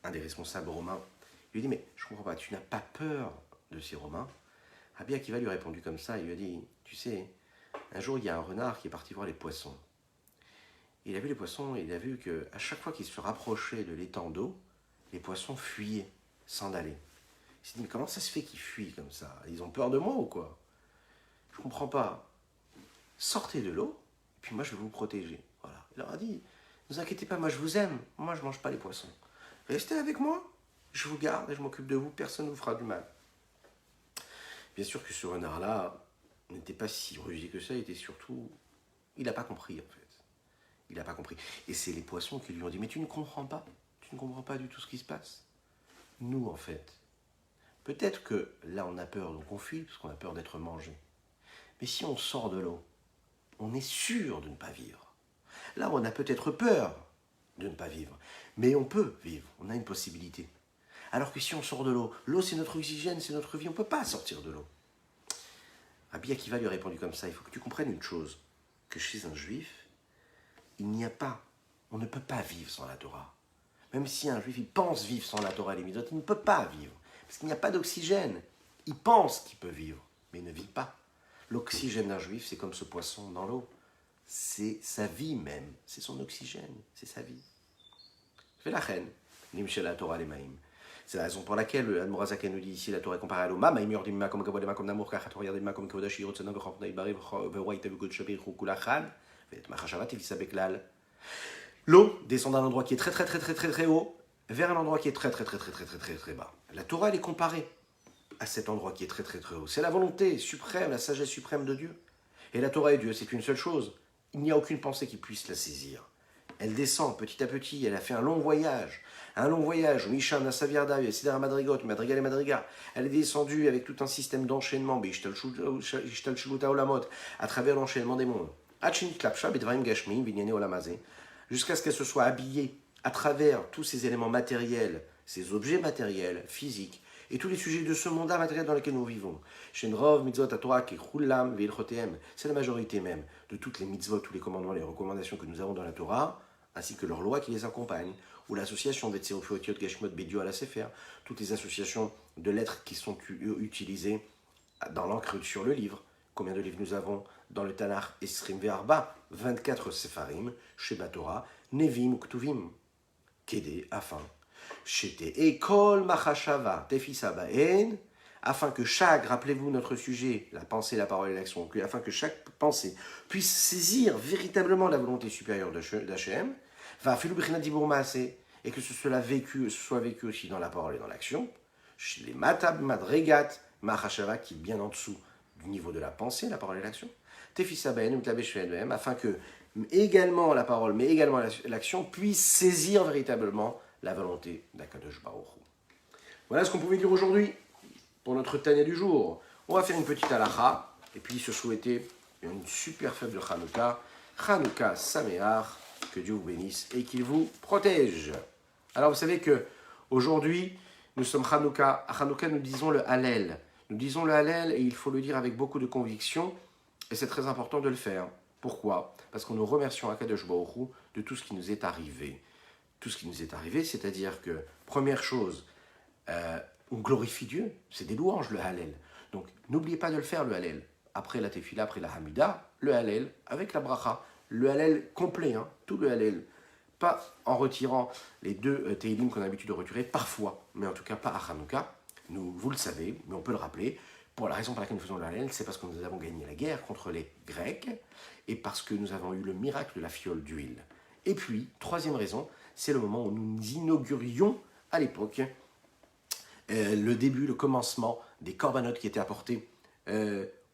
Speaker 1: un des responsables romains. Il lui a dit, mais je ne comprends pas, tu n'as pas peur de ces Romains? Rabbi Akiva lui a répondu comme ça, il lui a dit, tu sais, un jour il y a un renard qui est parti voir les poissons. Il a vu les poissons et il a vu qu'à chaque fois qu'il se rapprochait de l'étang d'eau, les poissons fuyaient, s'en allaient. Il s'est dit, mais comment ça se fait qu'ils fuient comme ça? Ils ont peur de moi ou quoi? Je ne comprends pas. Sortez de l'eau, et puis moi je vais vous protéger. Voilà. Il leur a dit, ne vous inquiétez pas, moi je vous aime, moi je ne mange pas les poissons. Restez avec moi, je vous garde et je m'occupe de vous, personne ne vous fera du mal. Bien sûr que ce renard-là n'était pas si rusé que ça, il était surtout... Il n'a pas compris en fait. Il n'a pas compris. Et c'est les poissons qui lui ont dit, mais tu ne comprends pas, tu ne comprends pas du tout ce qui se passe. Nous en fait, peut-être que là on a peur, donc on fuit, parce qu'on a peur d'être mangé. Mais si on sort de l'eau, on est sûr de ne pas vivre. Là, on a peut-être peur de ne pas vivre, mais on peut vivre, on a une possibilité. Alors que si on sort de l'eau, l'eau c'est notre oxygène, c'est notre vie, on ne peut pas sortir de l'eau. Rabbi Akiva lui a répondu comme ça, il faut que tu comprennes une chose, que chez un juif, il n'y a pas, on ne peut pas vivre sans la Torah. Même si un juif, il pense vivre sans la Torah et les mitzvot, il ne peut pas vivre, parce qu'il n'y a pas d'oxygène. Il pense qu'il peut vivre, mais il ne vit pas. L'oxygène d'un juif, c'est comme ce poisson dans l'eau. C'est sa vie même. C'est son oxygène. C'est sa vie. C'est la reine. Nimshel Torah lemaim. C'est la raison pour laquelle l'Admor HaZaken nous dit ici la Torah est comparée à l'eau. Maim yordim comme kavod comme namour kachat yordim comme kavodash yirot tzanov chopnei bari ve'roit v'god shabir kulachan ve'et machashavat il. L'eau descend d'un endroit qui est très très très très très très haut vers un endroit qui est très très très très très très très très bas. La Torah elle est comparée à cet endroit qui est très très très haut. C'est la volonté suprême, la sagesse suprême de Dieu. Et la Torah et Dieu, c'est une seule chose. Il n'y a aucune pensée qui puisse la saisir. Elle descend petit à petit, elle a fait un long voyage. Un long voyage, Misham, Nasavirda, Sidara Madrigot, Madrigal et Madriga. Elle est descendue avec tout un système d'enchaînement, à travers l'enchaînement des mondes. Jusqu'à ce qu'elle se soit habillée à travers tous ces éléments matériels, ces objets matériels, physiques, et tous les sujets de ce monde matériel dans lequel nous vivons. C'est la majorité même de toutes les mitzvot, tous les commandements, les recommandations que nous avons dans la Torah, ainsi que leurs lois qui les accompagnent, ou l'association des Tserofotiot Geshmot Bedio à la Sefer, toutes les associations de lettres qui sont utilisées dans l'encre sur le livre. Combien de livres nous avons dans le Tanakh? Esrim Ve'arba, 24 Sefarim, Sheba Torah, Nevim Uktuvim, Kede, afin. Shete Ekol Machashava, Tefisa Baen, afin que chaque, rappelez-vous notre sujet, la pensée, la parole et l'action, afin que chaque pensée puisse saisir véritablement la volonté supérieure d'Hachem, et que ce soit vécu aussi dans la parole et dans l'action, les matab madregat machashava, qui est bien en dessous du niveau de la pensée, la parole et l'action, afin que également la parole, mais également l'action puissent saisir véritablement la volonté d'Akadosh Baruch Hu. Voilà ce qu'on pouvait dire aujourd'hui pour notre Tanya du jour. On va faire une petite halakha et puis se souhaiter une super fête de Hanouka. Hanouka Sameach, que Dieu vous bénisse et qu'il vous protège. Alors vous savez que aujourd'hui nous sommes Hanouka. À Hanouka nous disons le Hallel. Nous disons le Hallel et il faut le dire avec beaucoup de conviction et c'est très important de le faire. Pourquoi ? Parce que nous remercions Akadosh Baruch Hu de tout ce qui nous est arrivé. Tout ce qui nous est arrivé, c'est-à-dire que, première chose, on glorifie Dieu, c'est des louanges le Hallel. Donc n'oubliez pas de le faire le Hallel. Après la Tefila, après la Hamida, le Hallel avec la Bracha. Le Hallel complet, tout le Hallel. Pas en retirant les deux Teilim qu'on a l'habitude de retirer, parfois, mais en tout cas pas à Hanouka. Vous le savez, mais on peut le rappeler. Pour la raison pour laquelle nous faisons le Hallel, c'est parce que nous avons gagné la guerre contre les Grecs et parce que nous avons eu le miracle de la fiole d'huile. Et puis, troisième raison, c'est le moment où nous inaugurions à l'époque le début, le commencement des corbanotes qui étaient apportés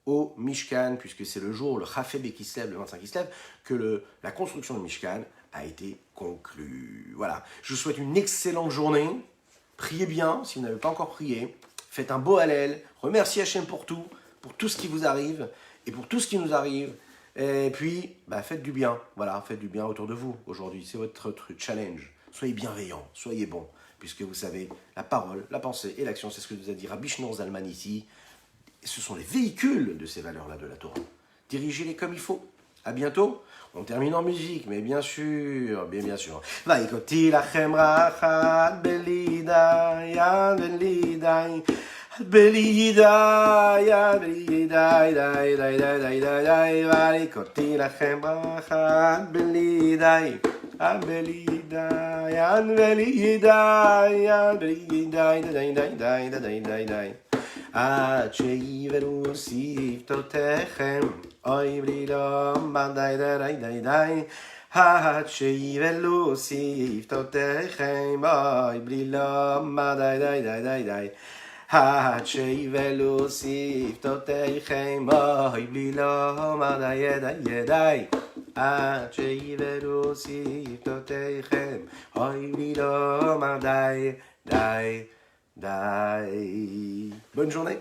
Speaker 1: au Mishkan, puisque c'est le jour, le Chafé Bekislev, le 25 Kislev, que la construction du Mishkan a été conclue. Voilà, je vous souhaite une excellente journée. Priez bien, si vous n'avez pas encore prié. Faites un beau Hallel. Remerciez Hachem pour tout ce qui vous arrive et pour tout ce qui nous arrive. Et puis, faites du bien. Voilà, faites du bien autour de vous aujourd'hui. C'est votre challenge. Soyez bienveillants, soyez bons. Puisque vous savez, la parole, la pensée et l'action, c'est ce que nous a dit Rabbi Shneur Zalman ici. Et ce sont les véhicules de ces valeurs-là de la Torah. Dirigez-les comme il faut. À bientôt. On termine en musique, mais bien sûr, bien sûr. Vaikoti lachem rachat belidai, yad belidai, belidai, yad belidai, dai, dai, dai, dai, dai, dai. Vaikoti lachem rachat belidai, yad belidai, yad belidai, yad belidai, dai, dai, dai, dai, dai, dai. עד שיברו שפתותיכם, אוי בלי לא מדי די די די. עד שיברו שפתותיכם, אוי בלי לא מדי די די די די. עד שיברו שפתותיכם, אוי בלי לא מדי די די. עד שיברו שפתותיכם, אוי בלי לא מדי די די. Bonne journée.